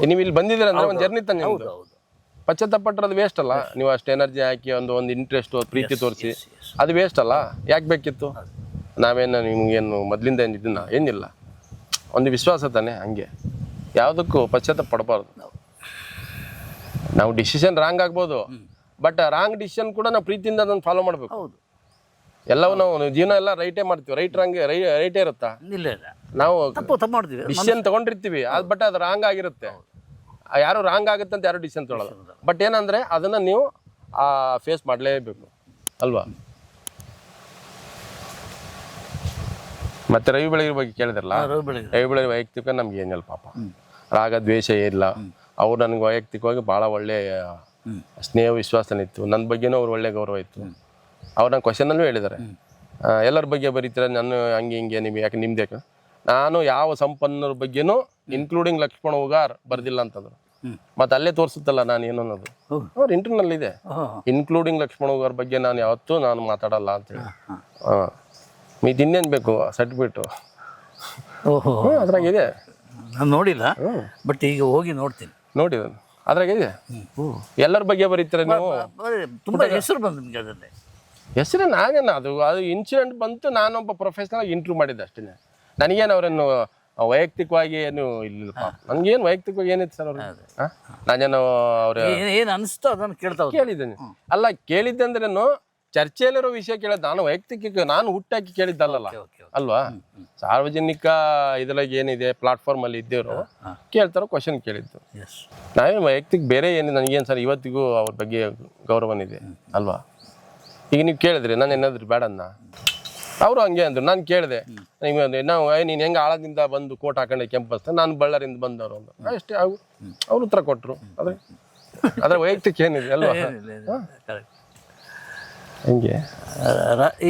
ನೀವು ಇಲ್ಲಿ ಬಂದಿದ್ದೀರ ಅಂದ್ರೆ ಒಂದು ಜರ್ನಿ ತಾನೆ ನಿಮ್ದು. ಪಶ್ಚಾತ್ತಾಪ ಪಟ್ಟರೆ ವೇಸ್ಟ್ ಅಲ್ಲ. ನೀವು ಅಷ್ಟು ಎನರ್ಜಿ ಹಾಕಿ ಒಂದು ಇಂಟ್ರೆಸ್ಟ್ ಪ್ರೀತಿ ತೋರಿಸಿ ಅದು ವೇಸ್ಟ್ ಅಲ್ಲ. ಯಾಕೆ ಬೇಕಿತ್ತು? ನಾವೇನು ನಿಮ್ಗೇನು ಮೊದಲಿಂದ ಇದನ್ನ ಏನಿಲ್ಲ, ಒಂದು ವಿಶ್ವಾಸ ತಾನೆ. ಹಂಗೆ ಯಾವುದಕ್ಕೂ ಪಶ್ಚಾತ್ತಾಪ ಪಡಬಾರ್ದು. ನಾವು ಡಿಸಿಷನ್ ರಾಂಗ್ ಆಗ್ಬೋದು, ಬಟ್ ರಾಂಗ್ ಡಿಸಿಷನ್ ಕೂಡ ನಾವು ಪ್ರೀತಿಯಿಂದ ಅದನ್ನು ಫಾಲೋ ಮಾಡಬೇಕು. ಹೌದು, ಎಲ್ಲವೂ ನಾವು ಜೀವನ ಎಲ್ಲ ರೈಟೇ ಮಾಡ್ತೀವಿ. ರೈಟೇ ಇರುತ್ತಾ? ಇಲ್ಲ ಇಲ್ಲ, ನಾವು ತಪ್ಪು ಮಾಡ್ತೀವಿ, ಡಿಸಿಷನ್ ತಗೊಂಡಿರ್ತೀವಿ, ಬಟ್ ಅದು ರಾಂಗ್ ಆಗಿರುತ್ತೆ. ಯಾರು ರಾಂಗ್ ಆಗುತ್ತೆ ಅಂತ ಯಾರು ಡಿಸಿಷನ್ ತಗೊಳ್ಳಲ್ಲ. ಬಟ್ ಏನಂದ್ರೆ ಅದನ್ನ ನೀವು ಫೇಸ್ ಮಾಡಲೇಬೇಕು ಅಲ್ವಾ? ಮತ್ತೆ ರವಿ ಬೆಳಗೆರೆ ಬಗ್ಗೆ ಕೇಳಿದ್ರಲ್ಲ, ರವಿ ಬೆಳಗೆರೆ ವೈಯಕ್ತಿಕ ನಮ್ಗೆ ಏನಿಲ್ಲ ಪಾಪ, ರಾಗ ದ್ವೇಷ ಇಲ್ಲ. ಅವ್ರು ನನಗೆ ವೈಯಕ್ತಿಕವಾಗಿ ಭಾಳ ಒಳ್ಳೆ ಸ್ನೇಹ ವಿಶ್ವಾಸನ ಇತ್ತು. ನನ್ನ ಬಗ್ಗೆನೂ ಅವ್ರು ಒಳ್ಳೆ ಗೌರವ ಇತ್ತು. ಅವ್ರು ನನ್ನ ಕ್ವಶನಲ್ಲೂ ಹೇಳಿದ್ದಾರೆ, ಎಲ್ಲರ ಬಗ್ಗೆ ಬರೀತೀರ, ನಾನು ಹಂಗೆ ಹಿಂಗೆ ನಿಮ್ಗೆ ಯಾಕೆ ನಿಮ್ದು ಯಾಕೆ? ನಾನು ಯಾವ ಸಂಪನ್ನರ ಬಗ್ಗೆನೂ ಇನ್ಕ್ಲೂಡಿಂಗ್ ಲಕ್ಷ್ಮಣ ಹುಗಾರ್ ಬರ್ದಿಲ್ಲ ಅಂತಂದ್ರು. ಮತ್ತೆ ಅಲ್ಲೇ ತೋರಿಸುತ್ತಲ್ಲ ನಾನು ಏನು ಅನ್ನೋದು, ಅವ್ರ ಇಂಟರ್ನಲ್ ಇದೆ, ಇನ್ಕ್ಲೂಡಿಂಗ್ ಲಕ್ಷ್ಮಣ ಹುಗಾರ್ ಬಗ್ಗೆ ನಾನು ಯಾವತ್ತೂ ನಾನು ಮಾತಾಡಲ್ಲ ಅಂತೇಳಿ. ಇದು ಇನ್ನೇನು ಬೇಕು ಸರ್ಟಿಫಿಕೇಟು? ಅದ್ರಾಗಿದೆ, ನಾನು ನೋಡಿಲ್ಲ, ಬಟ್ ಈಗ ಹೋಗಿ ನೋಡ್ತೀನಿ. ನೋಡಿ ಅದ್ರಾಗಿದೆ, ಎಲ್ಲರ ಬಗ್ಗೆ ಬರೀತೀರ ನೀವು. ತುಂಬಾ ಹೆಸರು ಬಂದು ನಿಮ್ಗೆ ಅದರಲ್ಲಿ ಹೆಸರು ನಾನೇನು, ಅದು ಇನ್ಸಿಡೆಂಟ್ ಬಂತು, ನಾನೊಬ್ಬ ಪ್ರೊಫೆಷನಲ್ ಇಂಟರ್ವ್ಯೂ ಮಾಡಿದ್ದೆ ಅಷ್ಟೇ. ನನಗೇನು ಅವ್ರನ್ನು ವೈಯಕ್ತಿಕವಾಗಿ ಏನು ಇಲ್ಲ, ನನ್ಗೇನು ವೈಯಕ್ತಿಕವಾಗಿ ಏನಿತ್ತು ಸರ್ ಅವ್ರು? ನಾನೇನು ಅವ್ರ ಏನು ಅನಿಸ್ತೋ ಅದನ್ನು ಕೇಳಿದ್ದೇನೆ. ಅಲ್ಲ, ಕೇಳಿದ್ದೆ ಅಂದ್ರೇನು ಚರ್ಚೆಯಲ್ಲಿರೋ ವಿಷಯ ಕೇಳಿದ್, ನಾನು ವೈಯಕ್ತಿಕ ನಾನು ಹುಟ್ಟಾಕಿ ಕೇಳಿದ್ದಲ್ಲ ಅಲ್ವಾ? ಸಾರ್ವಜನಿಕ ಇದ್ರಾಗ ಏನಿದೆ ಪ್ಲಾಟ್ಫಾರ್ಮ್ ಅಲ್ಲಿ ಇದ್ದೇವರು ಕೇಳ್ತಾರೋ ಕ್ವಶನ್ ಕೇಳಿದ್ದು. ನಾವೇನು ವೈಯಕ್ತಿಕ ಬೇರೆ ಏನಿದೆ, ನನಗೇನು ಸರ್ ಇವತ್ತಿಗೂ ಅವ್ರ ಬಗ್ಗೆ ಗೌರವನಿದೆ ಅಲ್ವಾ? ಈಗ ನೀವು ಕೇಳಿದ್ರಿ ನಾನು ಏನಾದ್ರು ಬೇಡನ್ನ, ಅವರು ಹಂಗೆ ಅಂದ್ರು. ನಾನು ಕೇಳಿದೆ, ನಾವು ನೀನು ಹೆಂಗೆ ಆಳದಿಂದ ಬಂದು ಕೋಟ್ ಹಾಕೊಂಡೆ ಕೆಂಪಸ್ತ, ನಾನು ಬಳ್ಳಾರಿಂದ ಬಂದವರು ಅಂದ್ರು ಅಷ್ಟೇ. ಅವ್ರು ಉತ್ತರ ಕೊಟ್ಟರು. ಅದ್ರ ವೈಯಕ್ತಿಕ ಏನಿದೆ ಅಲ್ವಾ? ಹಂಗೆ ಈ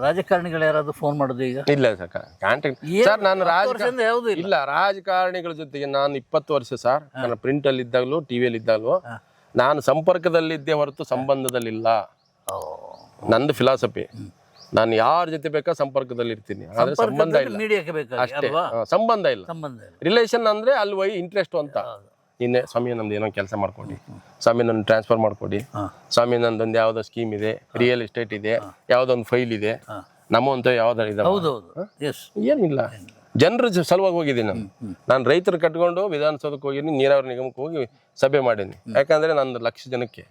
ರಾಜಕಾರಣಿಗಳು ಯಾರಾದ್ರೂ ಫೋನ್ ಮಾಡೋದು ಈಗ? ಇಲ್ಲ ಸರ್, ಕಾಂಟ್ಯಾಕ್ಟ್ ಸರ್. ನಾನು ಇಲ್ಲ ರಾಜಕಾರಣಿಗಳ ಜೊತೆಗೆ ನಾನು 20 ವರ್ಷ ಸರ್, ನಾನು ಪ್ರಿಂಟ್ ಅಲ್ಲಿ ಇದ್ದಾಗಲೂ ಟಿವಿಯಲ್ಲಿ ಇದ್ದಾಗಲೂ ನಾನು ಸಂಪರ್ಕದಲ್ಲಿದ್ದೇ ಹೊರತು ಸಂಬಂಧದಲ್ಲಿಲ್ಲ. ನಂದು ಫಿಲಾಸಫಿ, ನಾನು ಯಾರ ಜೊತೆ ಬೇಕಾ ಸಂಪರ್ಕದಲ್ಲಿ ಇರ್ತೀನಿ, ಆದ್ರೆ ಸಂಬಂಧ ಇಲ್ಲ ಅಷ್ಟೇ. ಸಂಬಂಧ ಇಲ್ಲ, ರಿಲೇಷನ್ ಅಂದ್ರೆ ಅಲ್ಲಿ ಇಂಟ್ರೆಸ್ಟ್ ಅಂತ. ನಿನ್ನೆ ಸ್ವಾಮಿ ನಮ್ದು ಏನೋ ಕೆಲಸ ಮಾಡ್ಕೊಡಿ, ಸ್ವಾಮಿ ನನ್ನ ಟ್ರಾನ್ಸ್ಫರ್ ಮಾಡ್ಕೊಡಿ, ಸ್ವಾಮಿ ನಂದೊಂದು ಯಾವುದೋ ಸ್ಕೀಮ್ ಇದೆ, ರಿಯಲ್ ಎಸ್ಟೇಟ್ ಇದೆ, ಯಾವುದೊಂದು ಫೈಲ್ ಇದೆ, ನಮ್ಮಂತ ಯಾವ್ದಾರು ಇದೆ. ಏನಿಲ್ಲ, ಜನರ ಸಲುವಾಗಿ ಹೋಗಿದ್ದೀನಿ ನಾನು ರೈತರು ಕಟ್ಕೊಂಡು ವಿಧಾನಸೌಧಕ್ಕೆ ಹೋಗಿದ್ದೀನಿ, ನೀರಾವರಿ ನಿಗಮಕ್ಕೆ ಹೋಗಿ ಸಭೆ ಮಾಡೀನಿ. ಯಾಕಂದ್ರೆ ನಂದು 1,00,000 ಜನಕ್ಕೆ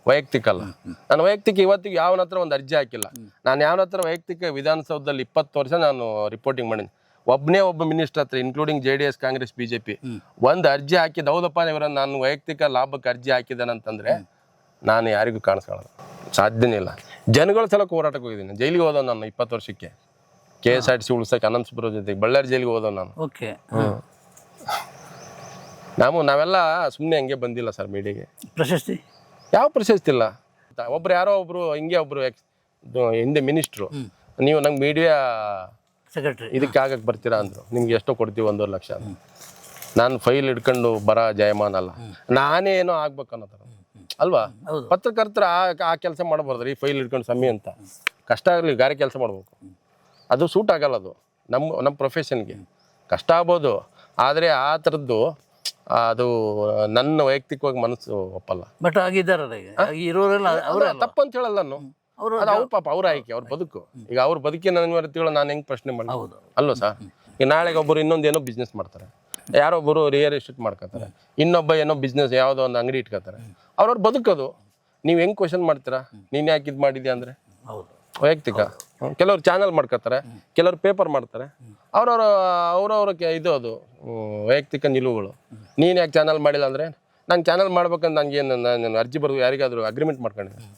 ವೈಯಕ್ತಿಕ ಅಲ್ಲ. ನಾನು ವೈಯಕ್ತಿಕ ಇವತ್ತಿಗೆ ಯಾವನ ಹತ್ರ ಒಂದು ಅರ್ಜಿ ಹಾಕಿಲ್ಲ. ನಾನು ಯಾವನ ಹತ್ರ ವೈಯಕ್ತಿಕ ವಿಧಾನಸೌಧದಲ್ಲಿ 20 ವರ್ಷ ನಾನು ರಿಪೋರ್ಟಿಂಗ್ ಮಾಡೀನಿ. ಒಬ್ಬ ಮಿನಿಸ್ಟರ್ ಹತ್ರ ಇನ್ಕ್ಲೂಡಿಂಗ್ JDS ಕಾಂಗ್ರೆಸ್ BJP ಒಂದು ಅರ್ಜಿ ಹಾಕಿದ, ಹೌದಪ್ಪ ಇವರನ್ನು ನಾನು ವೈಯಕ್ತಿಕ ಲಾಭಕ್ಕೆ ಅರ್ಜಿ ಹಾಕಿದ್ದಾನಂತಂದ್ರೆ ನಾನು ಯಾರಿಗೂ ಕಾಣಿಸ್ಕೊಳ್ಳಲ್ಲ, ಸಾಧ್ಯನೇ ಇಲ್ಲ. ಜನಗಳ ಸಲಕ್ಕೆ ಹೋರಾಟಕ್ಕೆ ಹೋಗಿದ್ದೀನಿ. ಜೈಲಿಗೆ ಹೋದೋ ನಾನು 20 ವರ್ಷಕ್ಕೆ, KSRTC ಉಳಿಸಕ್ಕೆ ಅನಂತಪುರ ಜೊತೆಗೆ ಬಳ್ಳಾರಿ ಜೈಲಿಗೆ ಹೋದೋ ನಾನು. ನಾವೆಲ್ಲ ಸುಮ್ಮನೆ ಹಂಗೆ ಬಂದಿಲ್ಲ ಸರ್ ಮೀಡಿಯಾಗೆ. ಪ್ರಶಸ್ತಿ ಯಾವ ಪ್ರಶಸ್ತಿ ಇಲ್ಲ. ಯಾರೋ ಒಬ್ರು ಹಿಂಗೆ ಒಬ್ರು ಹಿಂದೆ ಮಿನಿಸ್ಟ್ರು, ನೀವು ನಂಗೆ ಮೀಡಿಯಾ ಸೆಕ್ರೆಟರಿ ಇದಕ್ಕೆ ಆಗಕ್ಕೆ ಬರ್ತೀರಾ ಅಂದರು. ನಿಮ್ಗೆ ಎಷ್ಟೋ ಕೊಡ್ತೀವಿ 1.5 ಲಕ್ಷ. ನಾನು ಫೈಲ್ ಹಿಡ್ಕೊಂಡು ಜಯಮಾನ ಅಲ್ಲ, ನಾನೇ ಏನೋ ಆಗ್ಬೇಕು ಅನ್ನೋ ಥರ ಅಲ್ವಾ? ಪತ್ರಕರ್ತರ ಆ ಕೆಲಸ ಮಾಡಬಾರ್ದು. ಈ ಫೈಲ್ ಹಿಡ್ಕೊಂಡು ಸಮಯ ಅಂತ ಕಷ್ಟ ಆಗಲಿ, ಗಾರೆ ಕೆಲಸ ಮಾಡ್ಬೇಕು. ಅದು ಸೂಟ್ ಆಗಲ್ಲ. ಅದು ನಮ್ಮ ಪ್ರೊಫೆಷನ್ಗೆ ಕಷ್ಟ ಆಗ್ಬೋದು, ಆದರೆ ಆ ಥರದ್ದು ಅದು ನನ್ನ ವೈಯಕ್ತಿಕವಾಗಿ ಮನಸ್ಸು ಒಪ್ಪಲ್ಲ. ಬಟ್ ತಪ್ಪು ಅಂತ ಹೇಳಲ್ಲ ನಾನು. ಅವ್ರು ಪಾಪ ಅವ್ರ ಆಯ್ಕೆ, ಅವ್ರ ಬದುಕು. ಈಗ ಅವ್ರ ಬದುಕಿನ ಅನಿವಾರ್ಯತೆಗಳು ನಾನು ಹೆಂಗೆ ಪ್ರಶ್ನೆ ಮಾಡಿ ಅಲ್ವಾ ಸರ್? ಈಗ ನಾಳೆಗೆ ಒಬ್ಬರು ಇನ್ನೊಂದೇನೋ ಬಿಸ್ನೆಸ್ ಮಾಡ್ತಾರೆ, ಯಾರೊಬ್ಬರು ರಿಯಲ್ ಎಸ್ಟೇಟ್ ಮಾಡ್ಕೋತಾರೆ, ಇನ್ನೊಬ್ಬ ಏನೋ ಬಿಸ್ನೆಸ್ ಯಾವುದೋ ಒಂದು ಅಂಗಡಿ ಇಟ್ಕೋತಾರೆ. ಅವ್ರವ್ರ ಬದುಕೋದು. ನೀವು ಹೆಂಗೆ ಕ್ವಶನ್ ಮಾಡ್ತೀರಾ? ನೀನು ಯಾಕೆ ಇದು ಮಾಡಿದ್ಯಾ ಅಂದರೆ ವೈಯಕ್ತಿಕ. ಕೆಲವ್ರು ಚಾನಲ್ ಮಾಡ್ಕೋತಾರೆ, ಕೆಲವ್ರು ಪೇಪರ್ ಮಾಡ್ತಾರೆ. ಅವ್ರವ್ರ ಇದು ಅದು ವೈಯಕ್ತಿಕ ನಿಲುವುಗಳು. ನೀನು ಯಾಕೆ ಚಾನಲ್ ಮಾಡಿಲ್ಲ ಅಂದರೆ, ನಂಗೆ ಚಾನಲ್ ಮಾಡ್ಬೇಕಂತ ನನಗೇನು ನಾನು ಅರ್ಜಿ ಬರೆದು ಯಾರಿಗಾದರೂ ಅಗ್ರಿಮೆಂಟ್ ಮಾಡ್ಕೊಂಡಿದ್ದೆ.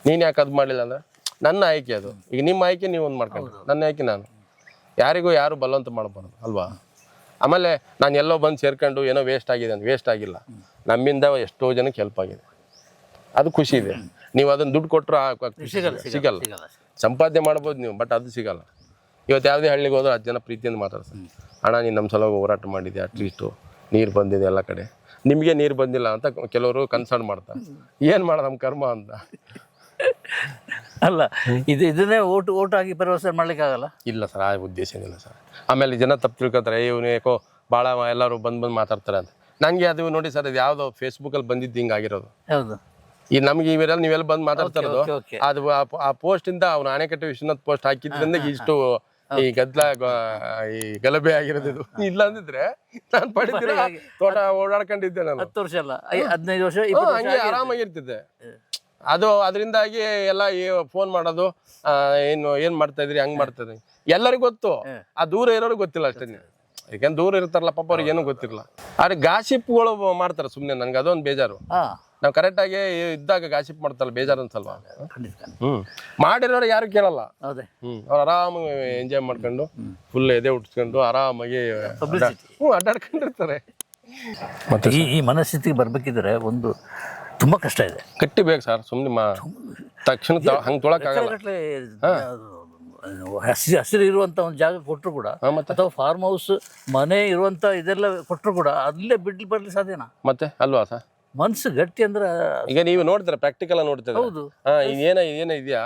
ನೀನು ಯಾಕೆ ಅದು ಮಾಡಲಿಲ್ಲ ಅಂದರೆ ನನ್ನ ಆಯ್ಕೆ ಅದು. ಈಗ ನಿಮ್ಮ ಆಯ್ಕೆ ನೀವು ಒಂದು ಮಾಡ್ಕೊಂಡು, ನನ್ನ ಆಯ್ಕೆ ನಾನು. ಯಾರಿಗೂ ಯಾರು ಬಲವಂತ ಮಾಡಬಾರ್ದು ಅಲ್ವಾ? ಆಮೇಲೆ ನಾನು ಎಲ್ಲೋ ಬಂದು ಸೇರ್ಕೊಂಡು ಏನೋ ವೇಸ್ಟ್ ಆಗಿದೆ ಅಂತ ವೇಸ್ಟ್ ಆಗಿಲ್ಲ. ನಮ್ಮಿಂದ ಎಷ್ಟೋ ಜನಕ್ಕೆ ಹೆಲ್ಪ್ ಆಗಿದೆ, ಅದು ಖುಷಿ ಇದೆ. ನೀವು ಅದನ್ನು ದುಡ್ಡು ಕೊಟ್ಟರು ಸಿಗಲ್ಲ. ಸಂಪಾದನೆ ಮಾಡ್ಬೋದು ನೀವು, ಬಟ್ ಅದು ಸಿಗಲ್ಲ. ಇವತ್ತು ಯಾವುದೇ ಹಳ್ಳಿಗೆ ಹೋದ್ರೆ 10 ಜನ ಪ್ರೀತಿಯಿಂದ ಮಾತಾಡ್ತಾರೆ, ಅಣ್ಣ ನೀನು ನಮ್ಮ ಸಲುವಾಗಿ ಹೋರಾಟ ಮಾಡಿದೆ, ಅಟ್ಲೀಸ್ಟು ನೀರು ಬಂದಿದೆ ಎಲ್ಲ ಕಡೆ, ನಿಮಗೆ ನೀರು ಬಂದಿಲ್ಲ ಅಂತ ಕೆಲವರು ಕನ್ಸರ್ನ್ ಮಾಡ್ತಾರೆ. ಏನು ಮಾಡೋದು ನಮ್ಮ ಕರ್ಮ ಅಂತ ಅಲ್ಲ. ಇದನ್ನೇ ಓಟ್ ಆಗಿ ಭರವಸೆ ಮಾಡ್ಲಿಕ್ಕಾಗಲ್ಲ. ಇಲ್ಲ ಸರ್, ಆ ಉದ್ದೇಶ ಏನಿಲ್ಲ ಸರ್. ಆಮೇಲೆ ಜನ ತಪ್ಪು ತಿಳ್ಕೊತಾರೆ, ಇವನು ಯಾಕೋ ಭಾಳ ಎಲ್ಲರೂ ಬಂದು ಮಾತಾಡ್ತಾರೆ ಅಂತ. ನನಗೆ ಅದು ನೋಡಿ ಸರ್, ಅದು ಯಾವುದೋ ಫೇಸ್ಬುಕ್ಕಲ್ಲಿ ಬಂದಿದ್ದು ಹಿಂಗಾಗಿರೋದು. ಹೌದು. ಈ ನಮ್ಗೆ ಇವೆಲ್ಲ ನೀವೆಲ್ಲ ಬಂದು ಮಾತಾಡ್ತಾ ಇರೋದು, ಅದು ಆ ಪೋಸ್ಟಿಂದ ಅವ್ನು ಆಣೆಕಟ್ಟೆ ವಿಶ್ವನಾಥ್ ಪೋಸ್ಟ್ ಹಾಕಿದ್ರಿಂದ ಇಷ್ಟು ಈ ಈ ಗಲಭೆ ಆಗಿರೋದು ಇದು. ಇಲ್ಲ ಅಂದಿದ್ರೆ ನಾನು ಪಡಿತೀರ ತೋಟ ಓಡಾಡ್ಕೊಂಡಿದ್ದೆ ನಾನು. 10 ವರ್ಷ ಅಲ್ಲ 15 ವರ್ಷ ಹಂಗೆ ಆರಾಮಾಗಿರ್ತಿದ್ದೆ. ಅದು ಅದರಿಂದಾಗಿ ಎಲ್ಲ ಫೋನ್ ಮಾಡೋದು, ಏನ್ ಮಾಡ್ತಾ ಇದ್ರಿ, ಹಂಗ್ ಮಾಡ್ತಾ ಇದ್ರಿ ಎಲ್ಲರಿಗೂ ಗೊತ್ತು. ಆ ದೂರ ಇರೋರು ಗೊತ್ತಿಲ್ಲ ಅಷ್ಟೇ. ಯಾಕಂದ್ರೆ ದೂರ ಇರ್ತಾರಲ್ಲ ಪಾಪ ಅವ್ರಿಗೆ ಏನೂ ಗೊತ್ತಿರಲ್ಲ. ಆದ್ರೆ ಗಾಸಿಪ್ಗಳು ಮಾಡ್ತಾರೆ ಸುಮ್ನೆ. ನನ್ಗೆ ಅದೊಂದು ಬೇಜಾರು. ನಾವು ಕರೆಕ್ಟ್ ಆಗಿ ಇದ್ದಾಗ ಗಾಸಿಪ್ ಮಾಡ್ತಾರಲ್ಲ, ಬೇಜಾರು ಅನ್ಸಲ್ವಾ? ಮಾಡಿರೋರು ಯಾರು ಕೇಳಲ್ಲ. ಅವ್ರು ಆರಾಮಾಗಿ ಎಂಜಾಯ್ ಮಾಡ್ಕೊಂಡು ಫುಲ್ ಎದೆ ಉಟ್ಸ್ಕೊಂಡು ಆರಾಮಾಗಿ ಅಡ್ಡಾಡ್ಕೊಂಡಿರ್ತಾರೆ. ಮತ್ತೆ ಈ ಮನಸ್ಥಿತಿಗೆ ಬರ್ಬೇಕಿದ್ರೆ ಒಂದು ತುಂಬಾ ಕಷ್ಟ ಇದೆ. ಕಟ್ಟಿಬೇಕು ಸರ್, ಸುಮ್ನೆ ತಕ್ಷಣ ಹಂಗೆ ತೊಳಕಾಗಲ್ಲ. ಹಸಿರು ಇರುವಂತ ಒಂದು ಜಾಗ ಕೊಟ್ಟರು ಕೂಡ, ಅಥವಾ ಫಾರ್ಮ್ ಹೌಸ್ ಮನೆ ಇರುವಂತ ಇದೆಲ್ಲ ಕೊಟ್ಟರು ಕೂಡ ಅಲ್ಲೇ ಬಿಡ್ಲಿ ಬರ್ಲಿ ಸಾಧ್ಯನಾ? ಮತ್ತೆ ಅಲ್ವಾ ಸರ್, ಮನ್ಸು ಗಟ್ಟಿ ಅಂದ್ರೆ ಈಗ ನೀವು ನೋಡ್ತಾರೆ, ಪ್ರಾಕ್ಟಿಕಲ್ ನೋಡ್ತಾರೆ. ಹೌದು, ಏನ ಇದೆಯಾ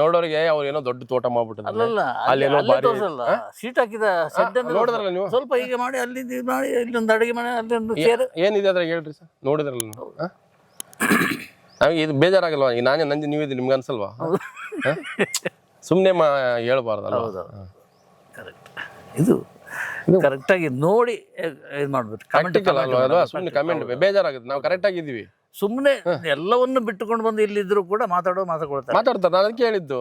ನೋಡೋರಿಗೆ ಅವ್ರು ಏನೋ ದೊಡ್ಡ ತೋಟ ಮಾಡ್ಬಿಟ್ಟು ಅಲ್ಲಲ್ಲ ಸೀಟ್ ಹಾಕಿದ ನೋಡಿದ್ರಲ್ಲ ನೀವು, ಸ್ವಲ್ಪ ಹೀಗೆ ಮಾಡಿ ಅಲ್ಲಿ ಮಾಡಿ ಇಲ್ಲೊಂದು ಅಡುಗೆ ಮನೆ ಅಲ್ಲೊಂದು ಏನಿದೆ ಅದ್ರಾಗ ಹೇಳ್ರಿ ಸರ್, ನೋಡಿದ್ರಲ್ಲ ನೀವು. ನಮಗೆ ಇದು ಬೇಜಾರಾಗಲ್ವಾ? ಈಗ ನಾನೇ ನಂಜಿ ನೀವಿದ್ರಿ, ನಿಮ್ಗೆ ಅನ್ಸಲ್ವಾ? ಸುಮ್ಮನೆ ಹೇಳ್ಬಾರ್ದಲ್ಲ. ಇದು ಕರೆಕ್ಟ್ ಆಗಿ ನೋಡಿ ಇದು ಮಾಡ್ಬೇಕು. ಸುಮ್ಮನೆ ಕಮೆಂಟ್ ಬೇಜಾರಾಗುತ್ತೆ. ನಾವು ಕರೆಕ್ಟ್ ಆಗಿದ್ದೀವಿ, ಸುಮ್ಮನೆ ಎಲ್ಲವನ್ನು ಬಿಟ್ಟುಕೊಂಡು ಬಂದು ಇಲ್ಲಿದ್ರು ಕೂಡ ಮಾತಾಡ್ತಾರೆ. ನಾನು ಅದಕ್ಕೆ ಹೇಳಿದ್ದು.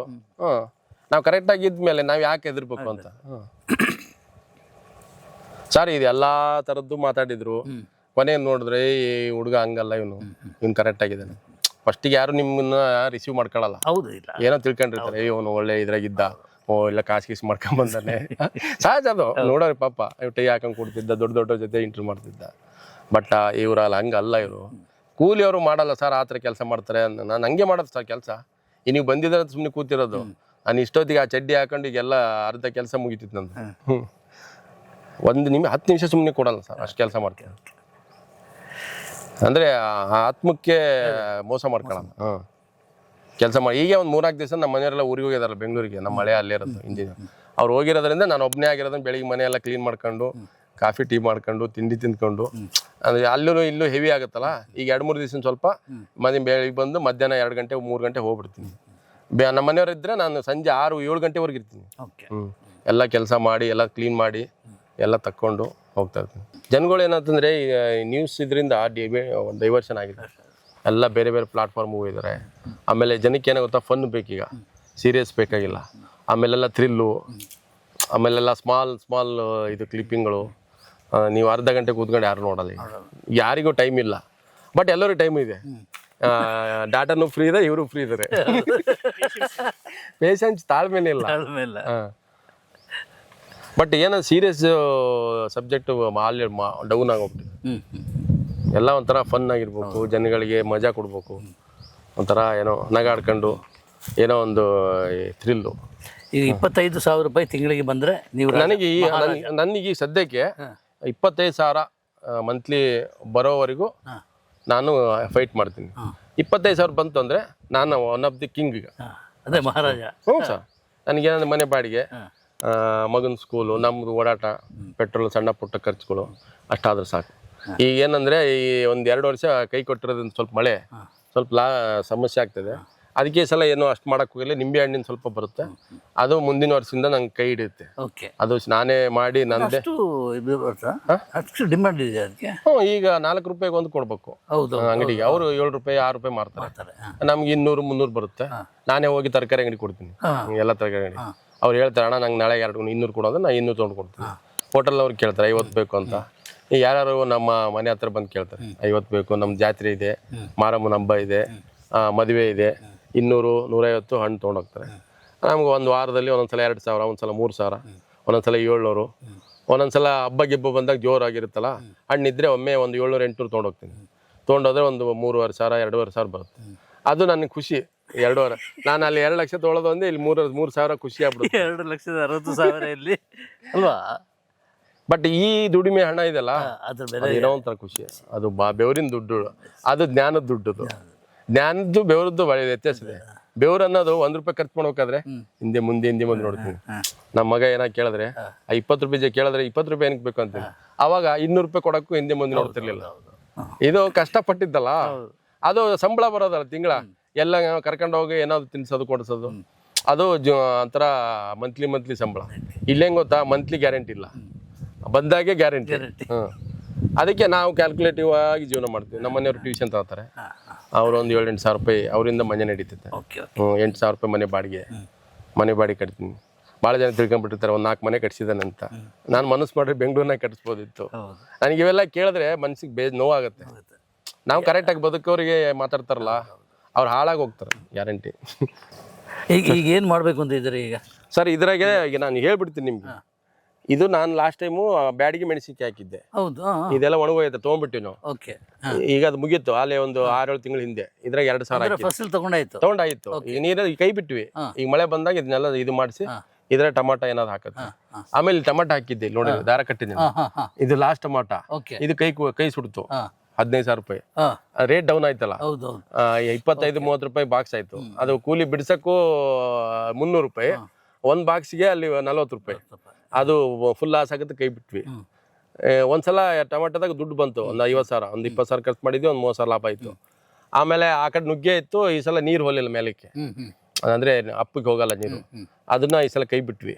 ನಾವು ಕರೆಕ್ಟ್ ಆಗಿದ್ಮೇಲೆ ನಾವು ಯಾಕೆ ಹೆದರ್ಬೇಕು ಅಂತ. ಸರ್ ಇದು ಎಲ್ಲಾ ತರದ್ದು ಮಾತಾಡಿದ್ರು. ಕೊನೆ ನೋಡಿದ್ರೆ ಈ ಹುಡುಗ ಹಂಗಲ್ಲ, ಇವನು ಕರೆಕ್ಟ್ ಆಗಿದ್ದಾನೆ. ಫಸ್ಟಿಗೆ ಯಾರು ನಿಮ್ಮನ್ನ ರಿಸೀವ್ ಮಾಡ್ಕೊಳ್ಳಲ್ಲ. ಹೌದು, ಇಲ್ಲ ಏನೋ ತಿಳ್ಕೊಂಡಿರ್ತಾರೆ, ಇವನು ಒಳ್ಳೆ ಇದ್ರಾಗಿದ್ದ, ಇಲ್ಲ ಕಾಸು ಮಾಡ್ಕೊಂಡ್ ಬಂದಾನೆ. ಸಹಜ ಅದು ನೋಡೋರಿ. ಪಾಪ ಟೈ ಹಾಕೊಂಡ್ ಕೊಡ್ತಿದ್ದ, ದೊಡ್ಡ ಜೊತೆ ಇಂಟರ್ವ್ಯೂ ಮಾಡ್ತಿದ್ದ. ಬಟ್ ಇವ್ರಲ್ಲ ಹಂಗಲ್ಲ. ಇವರು ಕೂಲಿಯವರು ಮಾಡಲ್ಲ ಸರ್, ಆ ಥರ ಕೆಲಸ ಮಾಡ್ತಾರೆ. ನಾನು ಹಂಗೆ ಮಾಡೋದು ಸರ್ ಕೆಲಸ. ನೀವು ಬಂದಿದ್ರೆ ಸುಮ್ಮನೆ ಕೂತಿರೋದು. ನಾನು ಇಷ್ಟೊತ್ತಿಗೆ ಆ ಚಡ್ಡಿ ಹಾಕೊಂಡು ಈಗೆಲ್ಲ ಅರ್ಧ ಕೆಲಸ ಮುಗಿತಿತ್ತು ನಂದು. 10 ನಿಮಿಷ ಸುಮ್ಮನೆ ಕೊಡಲ್ಲ ಸರ್, ಅಷ್ಟು ಕೆಲಸ ಮಾಡ್ತೀನಿ. ಅಂದ್ರೆ ಆತ್ಮಕ್ಕೆ ಮೋಸ ಮಾಡ್ಕೊಳ್ಳೋಣ. ಕೆಲಸ ಮಾಡಿ ಈಗ ಒಂದು 3-4 ದಿವಸ ನಮ್ಮ ಮನೆಯವರೆಲ್ಲ ಊರಿಗೆ ಹೋಗಿದಾರಲ್ಲ, ಬೆಂಗಳೂರಿಗೆ. ನಮ್ಮ ಮಳೆ ಅಲ್ಲೇ ಇರೋದು ಇಂಜಿನ್. ಅವ್ರು ಹೋಗಿರೋದ್ರಿಂದ ನಾನು ಒಬ್ಬನೇ ಆಗಿರೋದನ್ನ ಬೆಳಿಗ್ಗೆ ಮನೆ ಎಲ್ಲ ಕ್ಲೀನ್ ಮಾಡ್ಕೊಂಡು, ಕಾಫಿ ಟೀ ಮಾಡ್ಕೊಂಡು, ತಿಂಡಿ ತಿಂದ್ಕೊಂಡು, ಅಂದ್ರೆ ಅಲ್ಲೂ ಇಲ್ಲೂ ಹೆವಿ ಆಗುತ್ತಲ್ಲ. ಈಗ 2-3 ದಿವಸ ಸ್ವಲ್ಪ ಬೆಳಿಗ್ಗೆ ಬಂದು ಮಧ್ಯಾಹ್ನ 2 ಗಂಟೆ 3 ಗಂಟೆ ಹೋಗ್ಬಿಡ್ತೀನಿ. ನಮ್ಮ ಮನೆಯವ್ರು ಇದ್ರೆ ನಾನು ಸಂಜೆ 6-7 ಗಂಟೆವರೆಗೆ ಇರ್ತೀನಿ. ಎಲ್ಲ ಕೆಲಸ ಮಾಡಿ, ಎಲ್ಲ ಕ್ಲೀನ್ ಮಾಡಿ, ಎಲ್ಲ ತಕ್ಕೊಂಡು ಹೋಗ್ತಾ ಇರ್ತೀನಿ. ಜನಗಳು ಏನಂತಂದರೆ ಈಗ ನ್ಯೂಸ್ ಇದರಿಂದ ಡೈವರ್ಷನ್ ಆಗಿದೆ. ಎಲ್ಲ ಬೇರೆ ಬೇರೆ ಪ್ಲಾಟ್ಫಾರ್ಮ್ ಹೋಗಿದ್ದಾರೆ. ಆಮೇಲೆ ಜನಕ್ಕೆ ಏನೋ ಗೊತ್ತಾ, ಫನ್ ಬೇಕೀಗ, ಸೀರಿಯಸ್ ಬೇಕಾಗಿಲ್ಲ. ಆಮೇಲೆಲ್ಲ ಥ್ರಿಲ್ಲು, ಆಮೇಲೆಲ್ಲ ಸ್ಮಾಲ್ ಇದು ಕ್ಲಿಪ್ಪಿಂಗ್ಗಳು. ನೀವು ಅರ್ಧ ಗಂಟೆ ಕೂತ್ಕೊಂಡು ಯಾರು ನೋಡಲ್ಲ. ಯಾರಿಗೂ ಟೈಮ್ ಇಲ್ಲ, ಬಟ್ ಎಲ್ಲರಿಗೂ ಟೈಮ್ ಇದೆ. ಡಾಟಾನು ಫ್ರೀ ಇದೆ, ಇವರು ಫ್ರೀ ಇದ್ದಾರೆ. ಪೇಷನ್ಸ್, ತಾಳ್ಮೆನೇ ಇಲ್ಲ. ಬಟ್ ಏನೋ ಸೀರಿಯಸ್ ಸಬ್ಜೆಕ್ಟ್ ಡೌನ್ ಆಗೋಗ್ಬಿಟ್ಟು. ಎಲ್ಲ ಒಂಥರ ಫನ್ ಆಗಿರ್ಬೇಕು, ಜನಗಳಿಗೆ ಮಜಾ ಕೊಡ್ಬೇಕು, ಒಂಥರ ಏನೋ ನಗಾಡ್ಕೊಂಡು ಏನೋ ಒಂದು ಥ್ರಿಲ್ಲು. ಈಗ 25,000 ರೂಪಾಯಿ ತಿಂಗಳಿಗೆ ಬಂದರೆ ನೀವು ನನಗೆ ಸದ್ಯಕ್ಕೆ 25,000 ಮಂತ್ಲಿ ಬರೋವರೆಗೂ ನಾನು ಫೈಟ್ ಮಾಡ್ತೀನಿ. 25,000 ಬಂತು ಅಂದರೆ ನಾನು ಒನ್ ಆಫ್ ದಿ ಕಿಂಗ್. ಈಗ ಅದೇ ಮಹಾರಾಜ. ಹ್ಞೂ ಸರ್. ನನಗೇನಂದ್ರೆ ಮನೆ ಬಾಡಿಗೆ, ಮಗನ ಸ್ಕೂಲು, ನಮ್ಮದು ಓಡಾಟ, ಪೆಟ್ರೋಲ್, ಸಣ್ಣ ಪುಟ್ಟ ಖರ್ಚುಗಳು ಅಷ್ಟಾದ್ರೆ ಸಾಕು. ಈಗ ಏನಂದರೆ ಈ 1-2 ವರ್ಷ ಕೈ ಕೊಟ್ಟಿರೋದ್ರಿಂದ ಸ್ವಲ್ಪ ಮಳೆ, ಸ್ವಲ್ಪ ಸಮಸ್ಯೆ ಆಗ್ತದೆ. ಅದಕ್ಕೆ ಈ ಸಲ ಏನೋ ಅಷ್ಟು ಮಾಡೋಕ್ಕೆ ಹೋಗಿಲ್ಲ. ನಿಂಬೆ ಹಣ್ಣಿನ ಸ್ವಲ್ಪ ಬರುತ್ತೆ, ಅದು ಮುಂದಿನ ವರ್ಷದಿಂದ ನಂಗೆ ಕೈ ಹಿಡಿಯುತ್ತೆ. ಅದು ನಾನೇ ಮಾಡಿ ನಂದೇ. ಡಿಮ್ಯಾಂಡ್ ಇದೆ ಅದಕ್ಕೆ. ಈಗ 4 ರೂಪಾಯಿಗೆ ಒಂದು ಕೊಡ್ಬೇಕು ಅಂಗಡಿಗೆ. ಅವರು 7 ರೂಪಾಯಿ 6 ರೂಪಾಯಿ ಮಾರ್ತಾರೆ. ನಮ್ಗೆ 200-300 ಬರುತ್ತೆ. ನಾನೇ ಹೋಗಿ ತರಕಾರಿ ಅಂಗಡಿ ಕೊಡ್ತೀನಿ, ಎಲ್ಲ ತರಕಾರಿ ಅಂಗಡಿ. ಅವ್ರು ಹೇಳ್ತಾರೆ, ಅಣ್ಣ ನಂಗೆ ನಾಳೆ 200 ಕೊಡೋದು, ನಾನು 200 ತೊಗೊಂಡು ಕೊಡ್ತೀನಿ. ಹೋಟೆಲ್ ಅವ್ರು ಕೇಳ್ತಾರೆ 50 ಬೇಕು ಅಂತ. ಈಗ ಯಾರು ನಮ್ಮ ಮನೆ ಹತ್ರ ಬಂದು ಕೇಳ್ತಾರೆ 50 ಬೇಕು, ನಮ್ಮ ಜಾತ್ರೆ ಇದೆ, ಮಾರಮ್ಮನ ಹಬ್ಬ ಇದೆ, ಮದುವೆ ಇದೆ, 200-150 ಹಣ್ಣು ತೊಗೊಂಡೋಗ್ತಾರೆ. ನಮ್ಗೆ ಒಂದು ವಾರದಲ್ಲಿ ಒಂದೊಂದ್ಸಲ 2,000, ಒಂದ್ಸಲ 3,000, ಒಂದೊಂದ್ಸಲ 700, ಒಂದೊಂದ್ಸಲ ಹಬ್ಬ ಗಿಬ್ಬ ಬಂದಾಗ ಜೋರಾಗಿರುತ್ತಲ್ಲ, ಹಣ್ಣಿದ್ರೆ ಒಮ್ಮೆ ಒಂದು 700-800 ತೊಗೊಂಡೋಗ್ತೀನಿ. ತೊಗೊಂಡೋದ್ರೆ ಒಂದು 3,500, 2,500 ಬರುತ್ತೆ. ಅದು ನನಗೆ ಖುಷಿ. 2,500 ನಾನು ಅಲ್ಲಿ 2 ಲಕ್ಷ ತೊಗೊಳೋದು ಅಂದ್ರೆ ಇಲ್ಲಿ 3,000 ಖುಷಿ ಆಗ್ಬಿಡುತ್ತೆ. 2,60,000 ಇಲ್ಲಿ ಅಲ್ವಾ? ಬಟ್ ಈ ದುಡಿಮೆ ಹಣ ಇದೆಲ್ಲ, ಏನೋ ಒಂಥರ ಖುಷಿ. ಅದು ಬೆವರಿನ ದುಡ್ಡು, ಅದು ಜ್ಞಾನದ ದುಡ್ಡು. ಜ್ಞಾನದ್ದು ಬೆವರದ್ದು ಒಳ್ಳೆ ವ್ಯತ್ಯಾಸ ಇದೆ. ಬೆವ್ರು ಅನ್ನೋದು 1 ರೂಪಾಯಿ ಖರ್ಚು ಮಾಡ್ಬೇಕಾದ್ರೆ ಹಿಂದೆ ಮುಂದೆ ನೋಡ್ತೀನಿ. ನಮ್ಮ ಮಗ ಏನಾಗ ಕೇಳಿದ್ರೆ 20 ರೂಪಾಯಿ ಕೇಳಿದ್ರೆ 20 ರೂಪಾಯಿ ಏನಕ್ಕೆ ಬೇಕು ಅಂತೀನಿ. ಅವಾಗ 200 ರೂಪಾಯಿ ಕೊಡಕ್ಕೂ ಹಿಂದೆ ಮುಂದೆ ನೋಡ್ತಿರ್ಲಿಲ್ಲ. ಇದು ಕಷ್ಟಪಟ್ಟಿದ್ದಲ್ಲ, ಅದು ಸಂಬಳ ಬರೋದಲ್ಲ ತಿಂಗಳ. ಎಲ್ಲ ಕರ್ಕೊಂಡು ಹೋಗಿ ಏನಾದ್ರು ತಿನ್ಸೋದು ಕೊಡಿಸೋದು, ಅದು ಒಂಥರ ಮಂತ್ಲಿ ಸಂಬಳ. ಇಲ್ಲೇಂಗ್ ಗೊತ್ತಾ, ಮಂತ್ಲಿ ಗ್ಯಾರಂಟಿ ಇಲ್ಲ, ಬಂದಾಗೆ ಗ್ಯಾರಂಟಿ. ಅದಕ್ಕೆ ನಾವು ಕ್ಯಾಲ್ಕುಲೇಟಿವ್ ಆಗಿ ಜೀವನ ಮಾಡ್ತೀವಿ. ನಮ್ಮ ಮನೆಯವರು ಟ್ಯೂಷನ್ ತಗೋತಾರೆ, ಅವ್ರು ಒಂದು 7-8 ಸಾವಿರ ರೂಪಾಯಿ ಅವರಿಂದ ಮನೆ ನಡೀತೈತೆ. 8 ಸಾವಿರ ರೂಪಾಯಿ ಮನೆ ಬಾಡಿಗೆ ಕಟ್ತೀನಿ. ಭಾಳ ಜನ ತಿಳ್ಕೊಂಡ್ಬಿಟ್ಟಿರ್ತಾರೆ ಒಂದು 4 ಮನೆ ಕಟ್ಸಿದ್ದಾನೆ ಅಂತ. ನಾನು ಮನಸ್ಸು ಮಾಡಿದ್ರೆ ಬೆಂಗಳೂರಿನಾಗ ಕಟ್ಸ್ಬೋದಿತ್ತು. ನನಗೆ ಇವೆಲ್ಲ ಕೇಳಿದ್ರೆ ಮನ್ಸಿಗೆ ನೋವಾಗುತ್ತೆ. ನಾವು ಕರೆಕ್ಟಾಗಿ ಬದುಕೋರಿಗೆ ಮಾತಾಡ್ತಾರಲ್ಲ, ಅವ್ರು ಹಾಳಾಗಿ ಹೋಗ್ತಾರೆ ಗ್ಯಾರಂಟಿ. ಈಗ ಏನು ಮಾಡಬೇಕು ಅಂತ ಇದ್ದೀರಿ ಈಗ? ಸರ್ ಇದ್ರಾಗೆ ಈಗ ನಾನು ಹೇಳ್ಬಿಡ್ತೀನಿ ನಿಮ್ಗೆ. ಇದು ನಾನು ಲಾಸ್ಟ್ ಟೈಮು ಬ್ಯಾಡಿಗೆ ಮೆಣಸಿನ್ಕಾಯಿ ಹಾಕಿದ್ದೆ. ಹೌದು, ಇದೆಲ್ಲ ಒಣಗೋಯ್ತು, ತೊಗೊಂಡ್ಬಿಟ್ಟಿವಿ ನಾವು. ಓಕೆ. ಈಗ ಅದು ಮುಗೀತು ಅಲ್ಲೇ ಒಂದು 6-7 ತಿಂಗಳ ಹಿಂದೆ. ಇದ್ರಾಗ 2,000 ಫಸಲ್ ತಗೊಂಡಾಯ್ತು. ಈಗ ನೀರು ಕೈ ಬಿಟ್ವಿ. ಈಗ ಮಳೆ ಬಂದಾಗ ಇದನ್ನೆಲ್ಲ ಇದು ಮಾಡಿಸಿ ಇದ್ರ ಟಮಾಟ ಏನಾದ್ರು ಹಾಕತ್ತೆ. ಆಮೇಲೆ ಟಮಾಟ ಹಾಕಿದ್ದೆ, ನೋಡಿ ದಾರ ಕಟ್ಟಿದ್ದೀನಿ. ಇದು ಲಾಸ್ಟ್ ಟಮಾಟ. ಇದು ಕೈ ಸುಡ್ತು. 15,000 ರೂಪಾಯಿ ರೇಟ್ ಡೌನ್ ಆಯ್ತಲ್ಲ. 25-30 ರೂಪಾಯಿ ಬಾಕ್ಸ್ ಆಯ್ತು. ಅದು ಕೂಲಿ ಬಿಡ್ಸಕ್ಕೂ 300 ರೂಪಾಯಿ, ಒಂದ್ ಬಾಕ್ಸ್ಗೆ ಅಲ್ಲಿ 40 ರೂಪಾಯಿ. ಅದು ಫುಲ್ ಲಾಸ್ ಆಗುತ್ತೆ, ಕೈ ಬಿಟ್ವಿ. ಒಂದ್ಸಲ ಟಮಾಟೋದಾಗ ದುಡ್ಡು ಬಂತು, ಒಂದು 50,000, ಒಂದು 20,000 ಖರ್ಚು ಮಾಡಿದ್ವಿ, ಒಂದು 30,000 ಲಾಭ ಆಯ್ತು. ಆಮೇಲೆ ಆ ಕಡೆ ನುಗ್ಗೆ ಇತ್ತು, ಈ ಸಲ ನೀರು ಹೋಲಿಲ್ಲ ಮೇಲಕ್ಕೆ, ಅಂದ್ರೆ ಅಪ್ಪಿಗೆ ಹೋಗಲ್ಲ ನೀರು. ಅದನ್ನ ಈ ಸಲ ಕೈ ಬಿಟ್ವಿ.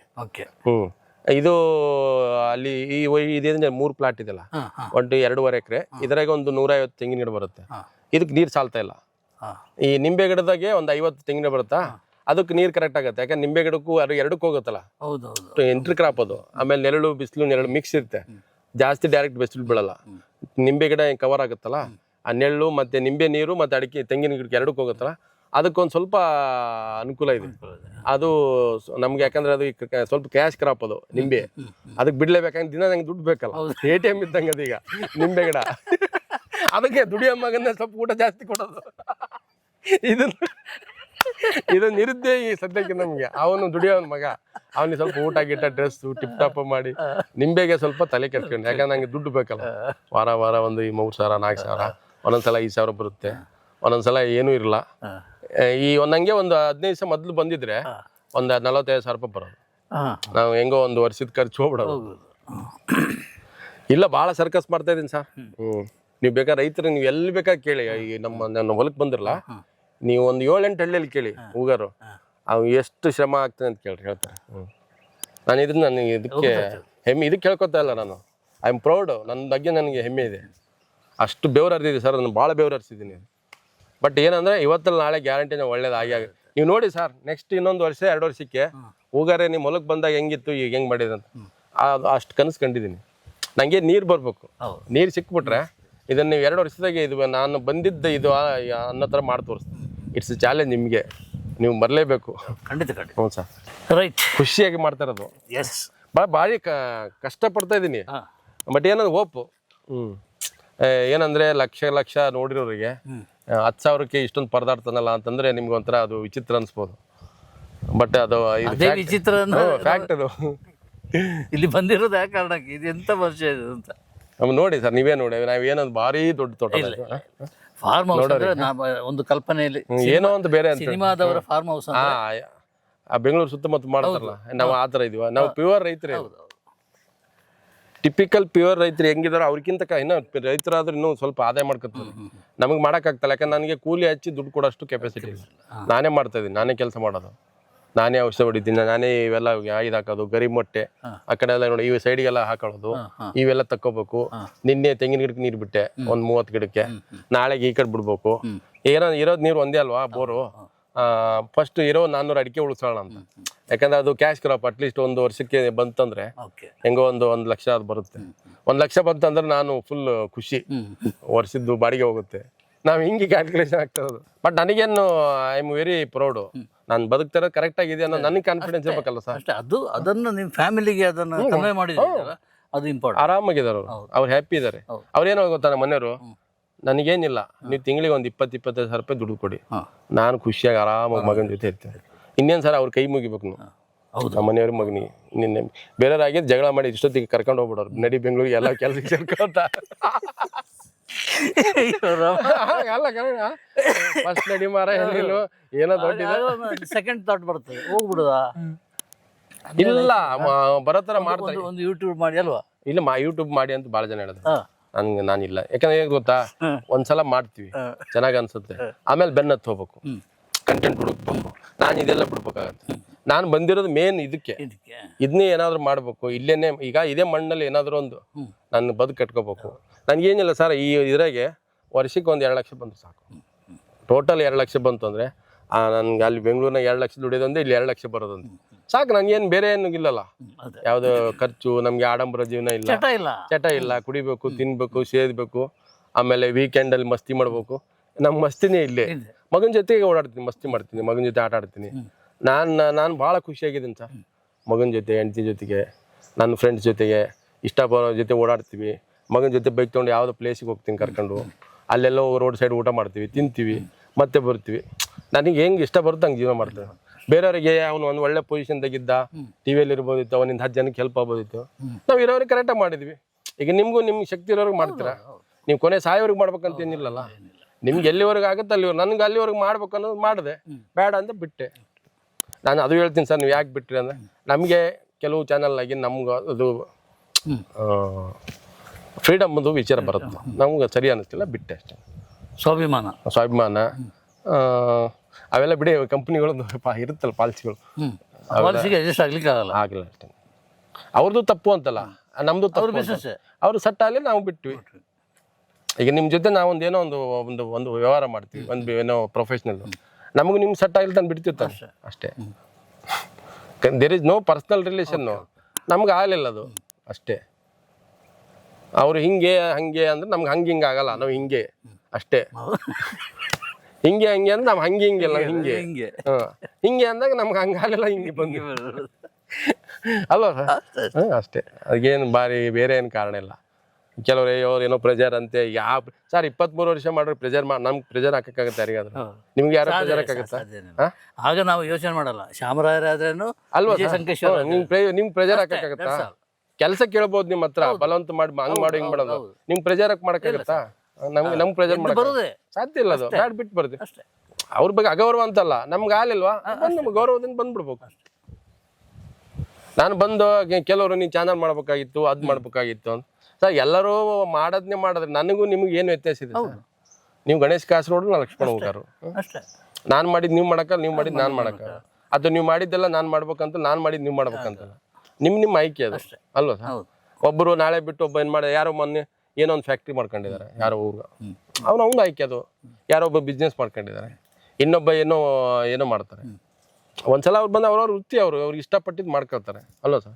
ಇದು ಅಲ್ಲಿ ಇದೇಂದ್ರೆ 3 ಪ್ಲಾಟ್ ಇದೆಲ್ಲ, 2.5 ಎಕರೆ. ಇದ್ರಾಗ ಒಂದು 150 ತೆಂಗಿನ ಗಿಡ ಬರುತ್ತೆ. ಇದಕ್ಕೆ ನೀರು ಸಾಲ್ತಾ ಇಲ್ಲ. ಈ ನಿಂಬೆ ಗಿಡದಾಗೆ ಒಂದು 50 ತೆಂಗಿನ ಬರುತ್ತಾ, ಅದಕ್ಕೆ ನೀರು ಕರೆಕ್ಟ್ ಆಗುತ್ತೆ. ಯಾಕಂದ್ರೆ ನಿಂಬೆ ಗಿಡಕ್ಕೂ ಅದು 2ಕ್ಕೂ ಹೋಗುತ್ತಲ್ಲ, ಎಂಟ್ರಿ ಕ್ರಾಪ್ ಅದು. ಆಮೇಲೆ ನೆರಳು ಬಿಸಿಲು ಮಿಕ್ಸ್ ಇರುತ್ತೆ, ಜಾಸ್ತಿ ಡೈರೆಕ್ಟ್ ಬಿಸಿಲು ಬೀಳಲ್ಲ. ನಿಂಬೆ ಗಿಡ ಕವರ್ ಆಗುತ್ತಲ್ಲ, ಆ ನೆರಳು ಮತ್ತೆ ನಿಂಬೆ ನೀರು ಮತ್ತೆ ಅಡಿಕೆ ತೆಂಗಿನ ಗಿಡಕ್ಕೆ 2ಕ್ಕೂ ಹೋಗುತ್ತಲ್ಲ, ಅದಕ್ಕೊಂದು ಸ್ವಲ್ಪ ಅನುಕೂಲ ಇದೆ. ಅದು ನಮ್ಗೆ ಯಾಕಂದ್ರೆ ಅದು ಸ್ವಲ್ಪ ಕ್ಯಾಶ್ ಕ್ರಾಪ್ ಅದು ನಿಂಬೆ, ಅದಕ್ಕೆ ಬಿಡ್ಲೇಬೇಕಂದ್ರೆ ದಿನ ನಂಗೆ ದುಡ್ಡು ಬೇಕಲ್ಲ, ATM ಇದ್ದಂಗೆ ಅದೀಗ ನಿಂಬೆ ಗಿಡ. ಅದಕ್ಕೆ ದುಡಿಯೋ ಮಗನ ಸ್ವಲ್ಪ ಊಟ ಜಾಸ್ತಿ ಕೊಡೋದು. ಇದು ನಿರುದ್ಯೋಗಿ ಸದ್ಯಕ್ಕೆ ನಮ್ಗೆ. ಅವನು ದುಡಿಯೋನ್ ಮಗ, ಅವನಿಗೆ ಸ್ವಲ್ಪ ಊಟ ಗಿಟ್ಟ ಡ್ರೆಸ್ ಟಿಪ್ ಟಾಪ್ ಮಾಡಿ, ನಿಂಬೆಗೆ ಸ್ವಲ್ಪ ತಲೆ ಕೆಡ್ಕೊಂಡು. ಯಾಕಂದ್ರೆ ನಂಗೆ ದುಡ್ಡು ಬೇಕಲ್ಲ, ವಾರ ಒಂದು 3,000 4,000, ಒಂದೊಂದ್ಸಲ 5,000 ಬರುತ್ತೆ, ಒಂದೊಂದ್ಸಲ ಏನೂ ಇರಲ್ಲ. ಈ ನಂಗೆ ಒಂದು 15 ದಿವಸ ಮೊದ್ಲು ಬಂದಿದ್ರೆ ಒಂದು 45,000 ರೂಪಾಯಿ ಬರೋದು. ನಾವು ಹೆಂಗೋ ಒಂದು ವರ್ಷದ ಖರ್ಚು ಹೋಗ್ಬಿಡೋದು. ಇಲ್ಲ ಭಾಳ ಸರ್ಕಸ್ ಮಾಡ್ತಾ ಇದೀನಿ ಸರ್. ನೀವು ಬೇಕಾದ್ರೆ ರೈತರು ನೀವು ಎಲ್ಲಿ ಬೇಕಾದ್ರೆ ಕೇಳಿ, ಈ ನಮ್ಮ ಹೊಲಕ್ಕೆ ಬಂದಿರಲ್ಲ, ನೀವು ಒಂದು 7-8 ಹಳ್ಳಿಯಲ್ಲಿ ಕೇಳಿ ಹೂಗಾರು, ಅವು ಎಷ್ಟು ಶ್ರಮ ಆಗ್ತದೆ ಅಂತ ಹೇಳ್ತಾರೆ. ನಾನು ಇದಕ್ಕೆ ಹೆಮ್ಮೆ, ಇದಕ್ಕೆ ಕೇಳ್ಕೊತಾ ಇಲ್ಲ ನಾನು. ಐ ಆಮ್ ಪ್ರೌಡ್, ನನ್ನ ಬಗ್ಗೆ ನನಗೆ ಹೆಮ್ಮೆ ಇದೆ. ಅಷ್ಟು ಬೆವರು ಹರಿದಿದೆ ಸರ್, ನಾನು ಭಾಳ ಬೆವರು ಹರಿಸಿದ್ದೀನಿ. ಬಟ್ ಏನಂದ್ರೆ ಇವತ್ತಲ್ಲಿ ನಾಳೆ ಗ್ಯಾರಂಟಿನ ಒಳ್ಳೇದಾಗಿ ನೀವು ನೋಡಿ ಸರ್, ನೆಕ್ಸ್ಟ್ ಇನ್ನೊಂದು ವರ್ಷ 2 ವರ್ಷಕ್ಕೆ ಹೂಗಾರೆ ನಿಮ್ಮ ಹೊಲಕ್ಕೆ ಬಂದಾಗ ಹೆಂಗಿತ್ತು ಈಗ ಹೆಂಗೆ ಮಾಡಿದಂತ ಅಷ್ಟು ಕನಸು ಕಂಡಿದ್ದೀನಿ. ನನಗೆ ನೀರು ಬರಬೇಕು, ನೀರು ಸಿಕ್ಬಿಟ್ರೆ ಇದನ್ನು ನೀವು 2 ವರ್ಷದಾಗೆ ಇದು ನಾನು ಬಂದಿದ್ದ ಇದು ಅನ್ನೋ ಥರ ಮಾಡಿ ತೋರಿಸ್ತೀನಿ. ಇಟ್ಸ್ ಚಾಲೆಂಜ್ ನಿಮಗೆ, ನೀವು ಬರಲೇಬೇಕು. ಖಂಡಿತ. ಹ್ಞೂ ಸರ್, ರೈಟ್. ಖುಷಿಯಾಗಿ ಮಾಡ್ತಾ ಇರೋದು. ಭಾರಿ ಕಷ್ಟಪಡ್ತಾ ಇದ್ದೀನಿ. ಬಟ್ ಏನಂದ್ರೆ ಹೋಪು. ಏನಂದ್ರೆ ಲಕ್ಷ ನೋಡಿರೋರಿಗೆ 10,000ಕ್ಕೆ ಇಷ್ಟೊಂದು ಪರದಾಡ್ತಾನಲ್ಲ ಅಂತಂದ್ರೆ ನಿಮ್ಗೆ ಒಂಥರ ಅದು ವಿಚಿತ್ರ ಅನ್ಸ್ಬೋದು. ಬಟ್ ಅದು ವಿಚಿತ್ರ ಫ್ಯಾಕ್ಟ್. ಅದು ಇಲ್ಲಿ ಬಂದಿರೋದು ಯಾವ ಕಾರಣಕ್ಕೆ, ಇದು ಎಂತ ವರ್ಷ ಇದು ಅಂತ ನೋಡಿ ಸರ್, ನೀವೇ ನೋಡಿ. ನಾವೇನೊಂದು ಭಾರಿ ದೊಡ್ಡ ತೋಟ ಫಾರ್ಮ್ ಹೌಸ್ ಅಂದ್ರೆ ಒಂದು ಕಲ್ಪನೆಯಲ್ಲಿ ಏನೋ ಒಂದು ಬೇರೆ ಸಿನಿಮಾದವರ ಫಾರ್ಮ್ ಹೌಸ್ ಆ ಬೆಂಗಳೂರು ಸುತ್ತಮುತ್ತ ಮಾಡ್ತಾರಲ್ಲ, ನಾವು ಆ ಥರ ಇದೀವ. ನಾವು ಪ್ಯೂರ್ ರೈತರೇ, ಟಿಪಿಕಲ್ ಪ್ಯೂರ್ ರೈತರು ಹೆಂಗಿದಾರೋ ಅವ್ರಿಗಿಂತ ಇನ್ನೂ ರೈತರಾದ್ರೂ ಇನ್ನೂ ಸ್ವಲ್ಪ ಆದಾಯ ಮಾಡ್ಕೊತಾರೆ. ನಮಗೆ ಮಾಡೋಕ್ಕಾಗ್ತಲ್ಲ, ಯಾಕಂದ್ರೆ ನನಗೆ ಕೂಲಿ ಹಚ್ಚಿ ದುಡ್ಡು ಕೊಡೋಷ್ಟು ಕೆಪಾಸಿಟಿ ಇಲ್ಲ. ನಾನೇ ಮಾಡ್ತಾ ಇದ್ದೀನಿ, ನಾನೇ ಕೆಲಸ ಮಾಡೋದು, ನಾನೇ ಔಷಧ ಹೊಡಿತೀನಿ, ನಾನೇ ಇವೆಲ್ಲ ಇದು ಹಾಕೋದು, ಗರಿ ಮೊಟ್ಟೆ ಆ ಕಡೆ ಎಲ್ಲ ನೋಡಿ, ಇವು ಸೈಡಿಗೆಲ್ಲ ಹಾಕೊಳ್ಳೋದು, ಇವೆಲ್ಲ ತಕ್ಕೋಬೇಕು. ನಿನ್ನೆ ತೆಂಗಿನ ಗಿಡಕ್ಕೆ ನೀರು ಬಿಟ್ಟೆ ಒಂದು 30 ಗಿಡಕ್ಕೆ, ನಾಳೆಗೆ ಈ ಕಡೆ ಬಿಡ್ಬೇಕು. ಇರೋದು ನೀರು ಒಂದೇ ಅಲ್ವಾ ಬೋರು. ಫಸ್ಟ್ ಇರೋ 400 ಅಡಿಕೆ ಉಳಿಸೋಣ ಅಂತ. ಯಾಕಂದ್ರೆ ಅದು ಕ್ಯಾಶ್ ಕ್ರಾಪ್. ಅಟ್ಲೀಸ್ಟ್ ಒಂದು ವರ್ಷಕ್ಕೆ ಬಂತಂದ್ರೆ ಹೆಂಗೋ ಒಂದು 1 ಲಕ್ಷ ಅದು ಬರುತ್ತೆ. 1 ಲಕ್ಷ ಬಂತಂದ್ರೆ ನಾನು ಫುಲ್ ಖುಷಿ, ವರ್ಷದ್ದು ಬಾಡಿಗೆ ಹೋಗುತ್ತೆ. ನಾವು ಹಿಂಗೆ ಕ್ಯಾಲ್ಕುಲೇಷನ್ ಆಗ್ತಾ ಇರೋದು. ಬಟ್ ನನಗೇನು ಐ ಆಮ್ ವೆರಿ ಪ್ರೌಡು. ನಾನು ಬದುಕ್ತಾ ಇರೋದು ಕರೆಕ್ಟ್ ಆಗಿದೆ ಅನ್ನೋ ನನಗೆ ಕಾನ್ಫಿಡೆನ್ಸ್ ಇರ್ಬೇಕಲ್ಲ ಸರ್. ಅದನ್ನು ನಿಮ್ಮ ಫ್ಯಾಮಿಲಿಗೆ ಅದನ್ನು ಕನ್ವೆ ಮಾಡಿದ್ರೆ ಅದು ಇಂಪಾರ್ಟೆಂಟ್. ಆರಾಮಾಗಿದ್ದಾರೆ ಅವ್ರು ಹ್ಯಾಪಿ ಇದ್ದಾರೆ. ಅವ್ರೇನೋ ಗೊತ್ತಾ, ನಮ್ಮ ಮನೆಯವರು ನನಗೇನಿಲ್ಲ, ನೀವು ತಿಂಗಳಿಗೆ ಒಂದು 20-25 ಸಾವಿರ ರೂಪಾಯಿ ದುಡ್ಡು ಕೊಡಿ, ನಾನು ಖುಷಿಯಾಗಿ ಆರಾಮಾಗಿ ಮಗನ ಜೊತೆ ಇರ್ತೇನೆ. ಇನ್ನೇನು ಸರ್ ಅವ್ರ ಕೈ ಮುಗಿಬೇಕು ನೀವು. ನಮ್ಮ ಮನೆಯವ್ರ ಮಗನಿಗೆ ನಿನ್ನೆ ಬೇರೆಯವ್ರಾಗಿ ಜಗಳ ಮಾಡಿ ಇಷ್ಟೊತ್ತಿಗೆ ಕರ್ಕೊಂಡು ಹೋಗ್ಬಿಡೋರು, ನಡಿ ಬೆಂಗಳೂರಿಗೆ ಎಲ್ಲ ಕೆಲಸಕ್ಕೆ ಸೇರ್ಕೊಂತ. ಫಸ್ಟ್ ನಡಿ ಮಾರ ಹೆಣ್ಣಿಲ್ಲ ಏನೋ ದೊಡ್ಡ ಸೆಕೆಂಡ್ ಥಾಟ್ ಬರ್ತದೆ, ಹೋಗ್ಬಿಡುದ ಇಲ್ಲ ಬರೋ ಥರ ಮಾಡ್ತಾರೆ. ಒಂದು ಯೂಟ್ಯೂಬ್ ಮಾಡಿ ಅಲ್ವಾ? ಇಲ್ಲ ಯೂಟ್ಯೂಬ್ ಮಾಡಿ ಅಂತ ಭಾಳ ಜನ ಹೇಳಿದ್ರು. ನಾನಿಲ್ಲ, ಯಾಕಂದ್ರೆ ಹೇಗೆ ಗೊತ್ತಾ, ಒಂದ್ಸಲ ಮಾಡ್ತೀವಿ ಚೆನ್ನಾಗಿ ಅನ್ಸುತ್ತೆ, ಆಮೇಲೆ ಬೆನ್ನತ್ತು ಹೋಗ್ಬೇಕು, ಕಂಟೆಂಟ್ ಹುಡುಕ್ಬೇಕು, ನಾನು ಇದೆಲ್ಲ ಬಿಡ್ಬೇಕಾಗತ್ತೆ. ನಾನು ಬಂದಿರೋದು ಮೇನ್ ಇದಕ್ಕೆ, ಇದನ್ನೇ ಏನಾದ್ರು ಮಾಡ್ಬೇಕು. ಇಲ್ಲೇನೆ ಈಗ ಇದೇ ಮಣ್ಣಲ್ಲಿ ಏನಾದ್ರು ಒಂದು ನನ್ನ ಬದುಕು ಕಟ್ಕೋಬೇಕು. ನನಗೇನಿಲ್ಲ ಸರ್, ಈ ಇದ್ರಾಗೆ ವರ್ಷಕ್ಕೆ ಒಂದು 2 ಲಕ್ಷ ಬಂತು ಸಾಕು. ಟೋಟಲ್ 2 ಲಕ್ಷ ಬಂತು ಅಂದರೆ ನನ್ಗೆ ಅಲ್ಲಿ ಬೆಂಗಳೂರಿನಾಗ 2 ಲಕ್ಷ ದುಡಿಯೋದಂದ್ರೆ ಇಲ್ಲಿ 2 ಲಕ್ಷ ಬರೋದಂದ್ರೆ ಸಾಕು. ನನಗೇನು ಬೇರೆ ಏನು ಇಲ್ಲಲ್ಲ, ಯಾವುದೋ ಖರ್ಚು, ನಮಗೆ ಆಡಂಬರ ಜೀವನ ಇಲ್ಲ, ಚಟ ಇಲ್ಲ. ಕುಡಿಬೇಕು, ತಿನ್ಬೇಕು, ಸೇದಬೇಕು, ಆಮೇಲೆ ವೀಕೆಂಡಲ್ಲಿ ಮಸ್ತಿ ಮಾಡ್ಬೇಕು. ನಮ್ಮ ಮಸ್ತಿನೇ ಇಲ್ಲೇ. ಮಗನ ಜೊತೆಗೆ ಓಡಾಡ್ತೀನಿ, ಮಸ್ತಿ ಮಾಡ್ತೀನಿ, ಮಗನ ಜೊತೆ ಆಟ ಆಡ್ತೀನಿ. ನಾನು ಭಾಳ ಖುಷಿಯಾಗಿದ್ದೀನಿ ಸರ್. ಮಗನ ಜೊತೆ, ಹೆಂಡತಿ ಜೊತೆಗೆ, ನನ್ನ ಫ್ರೆಂಡ್ಸ್ ಜೊತೆಗೆ, ಇಷ್ಟ ಬರೋ ಜೊತೆ ಓಡಾಡ್ತೀವಿ. ಮಗನ ಜೊತೆ ಬೈಕ್ ತೊಗೊಂಡು ಯಾವುದೋ ಪ್ಲೇಸಿಗೆ ಹೋಗ್ತೀನಿ ಕರ್ಕೊಂಡು, ಅಲ್ಲೆಲ್ಲೋ ರೋಡ್ ಸೈಡ್ ಊಟ ಮಾಡ್ತೀವಿ, ತಿಂತೀವಿ, ಮತ್ತೆ ಬರ್ತೀವಿ. ನನಗೆ ಹೆಂಗೆ ಇಷ್ಟ ಬರುತ್ತೆ ಹಂಗೆ ಜೀವನ ಮಾಡ್ತೇವೆ. ಬೇರೆಯವರಿಗೆ ಅವನು ಒಂದು ಒಳ್ಳೆ ಪೊಸಿಷನ್ದಾಗಿದ್ದ, ಟಿವಿಯಲ್ಲಿ ಇರ್ಬೋದಿತ್ತು, ಅವನಿಂದ 10 ಜನಕ್ಕೆ ಹೆಲ್ಪ್ ಆಗ್ಬೋದಿತ್ತು. ನಾವು ಇರೋರಿಗೆ ಕರೆಕ್ಟಾಗಿ ಮಾಡಿದ್ವಿ. ಈಗ ನಿಮ್ಗೆ ಶಕ್ತಿ ಇರೋರಿಗೆ ಮಾಡ್ತೀರಾ, ನೀವು ಕೊನೆ ಸಾಯೋರಿಗೆ ಮಾಡ್ಬೇಕಂತ ಏನಿಲ್ಲಲ್ಲ. ನಿಮ್ಗೆ ಎಲ್ಲಿವರೆಗೆ ಆಗುತ್ತೆ ಅಲ್ಲಿ, ನನಗೆ ಅಲ್ಲಿವರೆಗೆ ಮಾಡ್ಬೇಕು ಅನ್ನೋದು ಮಾಡಿದೆ, ಬೇಡ ಅಂತ ಬಿಟ್ಟೆ. ನಾನು ಅದು ಹೇಳ್ತೀನಿ ಸರ್, ನೀವು ಯಾಕೆ ಬಿಟ್ರಿ ಅಂದರೆ ನಮಗೆ ಕೆಲವು ಚಾನಲ್ನಾಗಿ ನಮ್ಗೆ ಅದು ಫ್ರೀಡಮ್ದು ವಿಚಾರ ಬರುತ್ತೆ, ನಮ್ಗೆ ಸರಿ ಅನ್ನಿಸ್ತಿಲ್ಲ, ಬಿಟ್ಟೆ ಅಷ್ಟೇ. ಸ್ವಾಭಿಮಾನ ಅವೆಲ್ಲ ಬಿಡಿ. ಕಂಪ್ನಿಗಳು ಇರುತ್ತಲ್ಲ ಪಾಲಿಸಿಗಳು, ಆಗಲ್ಲ ಅಷ್ಟೇ. ಅವ್ರದ್ದು ತಪ್ಪು ಅಂತಲ್ಲ, ನಮ್ಮದು ತಪ್ಪು. ಅವರು ಸೆಟ್ ಆಗಲಿ, ನಾವು ಬಿಟ್ವಿ. ಈಗ ನಿಮ್ಮ ಜೊತೆ ನಾವು ಏನೋ ಒಂದು ವ್ಯವಹಾರ ಮಾಡ್ತೀವಿ, ಏನೋ ಪ್ರೊಫೆಷ್ನಲ್, ನಮಗೂ ನಿಮ್ಗೆ ಸೆಟ್ ಆಗಿಲ್ಲ ತಂದು ಬಿಡ್ತಿರ್ತಾರೆ ಅಷ್ಟೇ. There is no personal relation, ನಮ್ಗೆ ಆಗಲಿಲ್ಲ ಅದು ಅಷ್ಟೇ. ಅವರು ಹಿಂಗೆ ಹಂಗೆ ಅಂದ್ರೆ ನಮ್ಗೆ ಹಿಂಗೆ ಆಗಲ್ಲ, ನಾವು ಹಿಂಗೆ ಅಷ್ಟೇ. ಹಿಂಗೆ ಅಂದ್ರೆ ನಾವು ಹಿಂಗೆ ಅಲ್ಲ, ಹಿಂಗೆ ಹಿಂಗೆ ಅಂದಾಗ ನಮ್ಗೆ ಹಂಗಾಗಲಿಲ್ಲ, ಹಿಂಗೆ ಬಂದು ಅಲ್ವಾ ಸರ್? ಅಷ್ಟೇ. ಅದಕ್ಕೇನು ಬೇರೆ ಏನು ಕಾರಣ ಇಲ್ಲ. ಕೆಲವ್ರು ಅವ್ರು ಏನೋ ಪ್ರೆಜರ್ ಅಂತೆ. ಯಾವ ಸರ್ 23 ವರ್ಷ ಮಾಡ್ರೆ ಪ್ರೆಜರ್ ನಮ್ಗೆ ಪ್ರೆಜರ್ ಹಾಕಕ್ಕಾಗತ್ತೆ ಯಾರಿಗಾದ್ರು? ನಿಮ್ಗೆ ಯಾರು ಪ್ರೆಜರ್ ಹಾಕಕ್ಕಾಗತ್ತಾ? ಆಗ ನಾವು ಯೋಚನೆ ಮಾಡಲ್ಲ. ಶ್ಯಾಮರಾಯರಾದ್ರೇನು ಅಲ್ವಾ? ನಿಮ್ಗೆ ಪ್ರೆಜರ್ ಹಾಕಕ್ಕಾಗತ್ತಾ? ಕೆಲಸ ಕೇಳ್ಬೋದು ನಿಮ್ಮ ಹತ್ರ, ಬಲವಂತ ಮಾಡಿ ಹಂಗ್ ಮಾಡಿ ಹಿಂಗ್ ಮಾಡೋದು. ನಿಮ್ಗೆ ಪ್ರೆಜರ್ ಹಾಕಿ ಮಾಡಕ್ಕಾಗತ್ತಾ? ನಮ್ಗೆ ಪ್ರೆಜರ್ ಮಾಡಕ್ ಸಾಧ್ಯ ಇಲ್ಲ. ಅದು ಬ್ಯಾಡ್ ಬಿಟ್ಟು ಬರ್ದು ಅವ್ರ ಬಗ್ಗೆ ಅಗೌರವ ಅಂತಲ್ಲ, ನಮ್ಗೆ ಆಲಿಲ್ವಾ ನಮ್ಗೆ ಗೌರವದಿಂದ ಬಂದ್ಬಿಡ್ಬೇಕು. ನಾನು ಬಂದು ಕೆಲವರು ನೀನು ಚಾನಲ್ ಮಾಡ್ಬೇಕಾಗಿತ್ತು, ಅದ್ ಮಾಡ್ಬೇಕಾಗಿತ್ತು ಅಂತ. ಸರ್ ಎಲ್ಲರೂ ಮಾಡೋದ್ನೇ ಮಾಡಿದ್ರೆ ನನಗೂ ನಿಮ್ಗೆ ಏನು ವ್ಯತ್ಯಾಸ ಇದೆ? ನೀವು ಗಣೇಶ್ ಕಾಸರಗೋಡು, ನಾನು ಲಕ್ಷ್ಮಣ ಹೂಗಾರು. ನಾನು ಮಾಡಿದ್ ನೀವು ಮಾಡಕ್ಕ, ನೀವು ಮಾಡಿದ್ ನಾನು ಮಾಡಕ್ಕ, ಅಥವಾ ನೀವು ಮಾಡಿದ್ದೆಲ್ಲ ನಾನು ಮಾಡ್ಬೇಕಂತ, ನಾನು ಮಾಡಿದ್ ನೀವು ಮಾಡ್ಬೇಕಂತಲ್ಲ. ನಿಮ್ಮ ಆಯ್ಕೆ ಅದು ಅಲ್ವಾ ಸರ್? ಒಬ್ಬರು ನಾಳೆ ಬಿಟ್ಟು ಒಬ್ಬ ಏನು ಮಾಡಿ, ಯಾರೋ ಮೊನ್ನೆ ಏನೋ ಒಂದು ಫ್ಯಾಕ್ಟ್ರಿ ಮಾಡ್ಕೊಂಡಿದ್ದಾರೆ ಯಾರೋ ಊರ್ಗ, ಅವ್ನು ಆಯ್ಕೆ ಅದು. ಯಾರೋ ಒಬ್ಬ ಬಿಸ್ನೆಸ್ ಮಾಡ್ಕೊಂಡಿದ್ದಾರೆ, ಇನ್ನೊಬ್ಬ ಏನೋ ಮಾಡ್ತಾರೆ. ಒಂದ್ಸಲ ಅವ್ರು ಬಂದು ಅವ್ರವ್ರ ವೃತ್ತಿ, ಅವ್ರಿಗೆ ಇಷ್ಟಪಟ್ಟಿದ್ದು ಮಾಡ್ಕೊಳ್ತಾರೆ ಅಲ್ವಾ ಸರ್?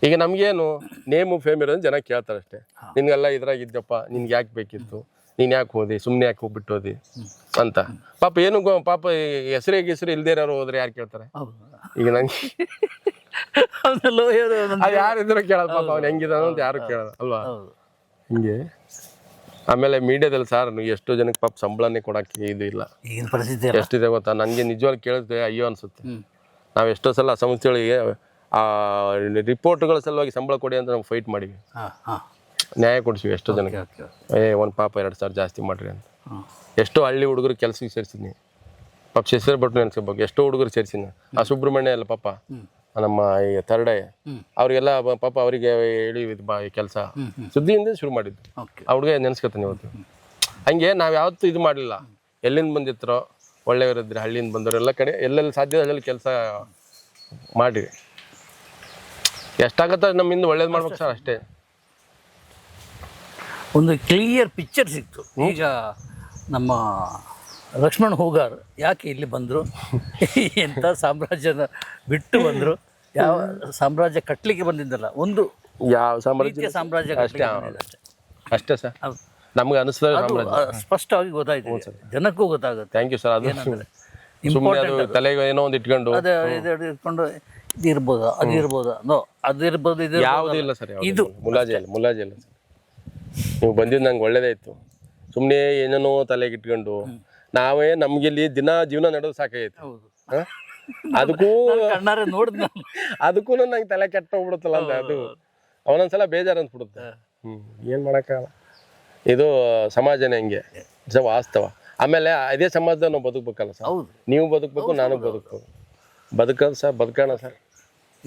ಈಗ ನಮ್ಗೇನು ನೇಮು ಫೇಮ್ ಇರೋದು ಜನ ಕೇಳ್ತಾರೆ ಅಷ್ಟೇ. ನಿನ್ಗೆಲ್ಲ ಇದ್ರಾಗಿದ್ದಪ್ಪ, ನಿನ್ಗೆ ಯಾಕೆ ಬೇಕಿತ್ತು, ನೀನು ಯಾಕೆ ಹೋದಿ, ಸುಮ್ಮನೆ ಯಾಕೆ ಹೋಗ್ಬಿಟ್ಟು ಹೋದಿ ಅಂತ. ಪಾಪ ಏನು ಪಾಪ ಹೆಸರು ಇಲ್ದೇ ಇರೋರು ಹೋದ್ರೆ ಯಾರು ಕೇಳ್ತಾರೆ? ಈಗ ನಂಗೆ ಯಾರಿದ್ರು ಕೇಳೋದು, ಪಾಪ ಅವ್ನು ಹೆಂಗಿದಾನ ಅಂತ ಯಾರು ಕೇಳೋದು ಅಲ್ವಾ? ಹಿಂಗೆ. ಆಮೇಲೆ ಮೀಡಿಯಾದಲ್ಲಿ ಸರ್ ಎಷ್ಟೋ ಜನಕ್ಕೆ ಪಾಪ ಸಂಬಳನೇ ಕೊಡಕ್ಕೆ ಇದು ಇಲ್ಲ. ಎಷ್ಟಿದೆ ಗೊತ್ತಾ? ನನಗೆ ನಿಜವಾಗ್ಲೂ ಕೇಳಿದ್ರೆ ಅಯ್ಯೋ ಅನ್ಸುತ್ತೆ. ನಾವು ಎಷ್ಟೋ ಸಲ ಸಂಸ್ಥೆಗಳಿಗೆ ರಿಪೋರ್ಟ್ಗಳ ಸಲುವಾಗಿ ಸಂಬಳ ಕೊಡಿ ಅಂತ ನಾವು ಫೈಟ್ ಮಾಡಿವಿ, ನ್ಯಾಯ ಕೊಡಿಸಿವಿ ಎಷ್ಟೋ ಜನಕ್ಕೆ. ಒಂದು ಪಾಪ 2 ಸಾವಿರ ಜಾಸ್ತಿ ಮಾಡ್ರಿ ಅಂತ. ಎಷ್ಟೋ ಹಳ್ಳಿ ಹುಡುಗರು ಕೆಲಸಕ್ಕೆ ಸೇರಿಸಿದ್ನಿ, ಪಾಪ ಹೆಸರು ಬಟ್ಟು ನೆನ್ಸ್ಕೋಬೇಕು. ಎಷ್ಟೋ ಹುಡುಗರು ಸೇರಿಸಿದ್ನಿ. ಆ ಸುಬ್ರಹ್ಮಣ್ಯ ಅಲ್ಲ ಪಾಪ, ನಮ್ಮ ಈ ಥರ್ಡೆ, ಅವ್ರಿಗೆಲ್ಲ ಪಾಪ ಅವರಿಗೆ ಹೇಳಿ ಕೆಲಸ ಸುದ್ದಿಯಿಂದ ಶುರು ಮಾಡಿದ್ದು. ಆ ಹುಡುಗ ನೆನ್ಸ್ಕೊತಾನೆ ಇವತ್ತು. ಹಂಗೆ ನಾವು ಯಾವತ್ತೂ ಇದು ಮಾಡಲಿಲ್ಲ. ಎಲ್ಲಿಂದ ಬಂದಿರ್ತಾರೋ ಒಳ್ಳೆಯವರಿದ್ರೆ, ಹಳ್ಳಿಯಿಂದ ಬಂದವರು ಎಲ್ಲ ಕಡೆ ಎಲ್ಲೆಲ್ಲಿ ಸಾಧ್ಯ ಅಲ್ಲೆಲ್ಲಿ ಕೆಲಸ ಮಾಡಿರಿ. ಎಷ್ಟಾಗತ್ತ ನಮ್ಮಿಂದ ಒಳ್ಳೇದು ಮಾಡ್ಬೇಕು ಸರ್ ಅಷ್ಟೇ. ಒಂದು ಕ್ಲಿಯರ್ ಪಿಕ್ಚರ್ ಸಿಕ್ತು. ಈಗ ನಮ್ಮ ಲಕ್ಷ್ಮಣ್ ಹೂಗಾರ್ ಯಾಕೆ ಇಲ್ಲಿ ಬಂದರು, ಎಂಥ ಸಾಮ್ರಾಜ್ಯನ ಬಿಟ್ಟು ಬಂದರು, ಯಾವ ಸಾಮ್ರಾಜ್ಯ ಕಟ್ಟಲಿಕ್ಕೆ ಬಂದಿದ್ದಲ್ಲ, ಒಂದು ಯಾವ ಸಾಮ್ರಾಜ್ಯ ಅಷ್ಟೇ ಸರ್. ನಮ್ಗೆ ಅನಿಸ್ತದೆ ಸ್ಪಷ್ಟವಾಗಿ ಗೊತ್ತಾಯ್ತು, ಜನಕ್ಕೂ ಗೊತ್ತಾಗುತ್ತೆ. Thank you sir. ಅದು ತಲೆಗೆ ಏನೋ ಒಂದು ಇಟ್ಕೊಂಡು ಇಟ್ಕೊಂಡು ಇದು ಇರ್ಬೋದಾ, ಅದು ಇರ್ಬೋದಾ, ನೋ ಅದು ಇರ್ಬೋದು, ಇದು ಯಾವುದೂ ಇಲ್ಲ ಸರ್. ಇದು ಮುಲಾಜಿ ಇಲ್ಲ ಸರ್. ನೀವು ಬಂದಿದ್ದು ನಂಗೆ ಒಳ್ಳೇದೇ ಇತ್ತು. ಸುಮ್ಮನೆ ಏನೇನೋ ತಲೆಗೆ ಇಟ್ಕೊಂಡು ನಾವೇ ನಮ್ಗಿಲ್ಲಿ ದಿನ ಜೀವನ ನಡೆದು ಸಾಕಾಗೈತೆ. ಅದಕ್ಕೂ ನಂಗೆ ತಲೆ ಕೆಟ್ಟ ಹೋಗ್ಬಿಡುತ್ತಲ್ಲ ಅಂತ. ಅದು ಅವನೊಂದ್ಸಲ ಬೇಜಾರು ಅನ್ಸ್ಬಿಡುತ್ತೆ. ಏನ್ ಮಾಡಕ್ಕಾಗಲ್ಲ. ಇದು ಸಮಾಜನೇ ಹಿಂಗೆ, ವಾಸ್ತವ. ಆಮೇಲೆ ಅದೇ ಸಮಾಜದಾಗ ನಾವು ಬದುಕ್ಬೇಕಲ್ಲ ಸರ್. ನೀವು ಬದುಕ್ಬೇಕು, ನಾನು ಬದುಕ್ಬೇಕು. ಬದುಕೋದು ಸರ್, ಬದುಕೋಣ sir.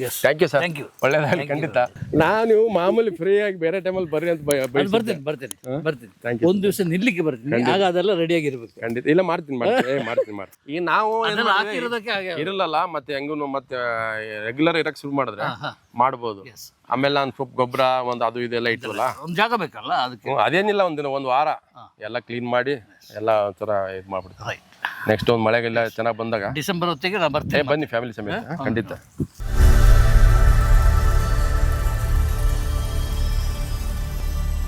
Yes. Thank you sir, Thank you. ಒಳ್ಳೇದಾಗಲಿ ಖಂಡಿತ. ನಾನು ಮಾಮೂಲಿ ಫ್ರೀ ಆಗಿ ಬೇರೆ ಟೈಮಲ್ಲಿ ಬರ್ರಿ ಅಂತ ಬರ್ತೀನಿ ಒಂದು ದಿವಸ ನಿಲ್ಲಿಕ್ಕೆ ಬರ್ತೀನಿ, ಆಗ ಅದೆಲ್ಲ ರೆಡಿಯಾಗಿರ್ಬೇಕು. ಖಂಡಿತ ಇಲ್ಲ, ಮಾಡ್ತೀನಿ ಈಗ ನಾವು ಹಾಕಿರೋದಕ್ಕೆ ಇರಲ್ಲ, ಮತ್ತೆ ಹೆಂಗೂ ಮತ್ತೆ ರೆಗ್ಯುಲರ್ ಇರಕ್ಕೆ ಶುರು ಮಾಡಿದ್ರೆ ಮಾಡ್ಬೋದು. ಆಮೇಲೆ ನಾನು ಸ್ವಲ್ಪ ಗೊಬ್ಬರ ಒಂದು ಅದು ಇದೆಲ್ಲ ಇಟ್ಟವಲ್ಲ, ಒಂದು ಜಾಗ ಬೇಕಲ್ಲ ಅದಕ್ಕೆ. ಅದೇನಿಲ್ಲ, ಒಂದು ವಾರ ಎಲ್ಲ ಕ್ಲೀನ್ ಮಾಡಿ ಎಲ್ಲ ಒಂಥರ ಇದು ಮಾಡ್ಬಿಡ್ತೀನಿ. ನೆಕ್ಸ್ಟ್ ಒಂದು ಮಳೆಗೆಲ್ಲ ಚೆನ್ನಾಗಿ ಬಂದಾಗ ಡಿಸೆಂಬರ್ ಹೊತ್ತಿಗೆ ನಾನು ಬರ್ತೇನೆ. ಬನ್ನಿ ಫ್ಯಾಮಿಲಿ ಸಮೇತ ಖಂಡಿತ.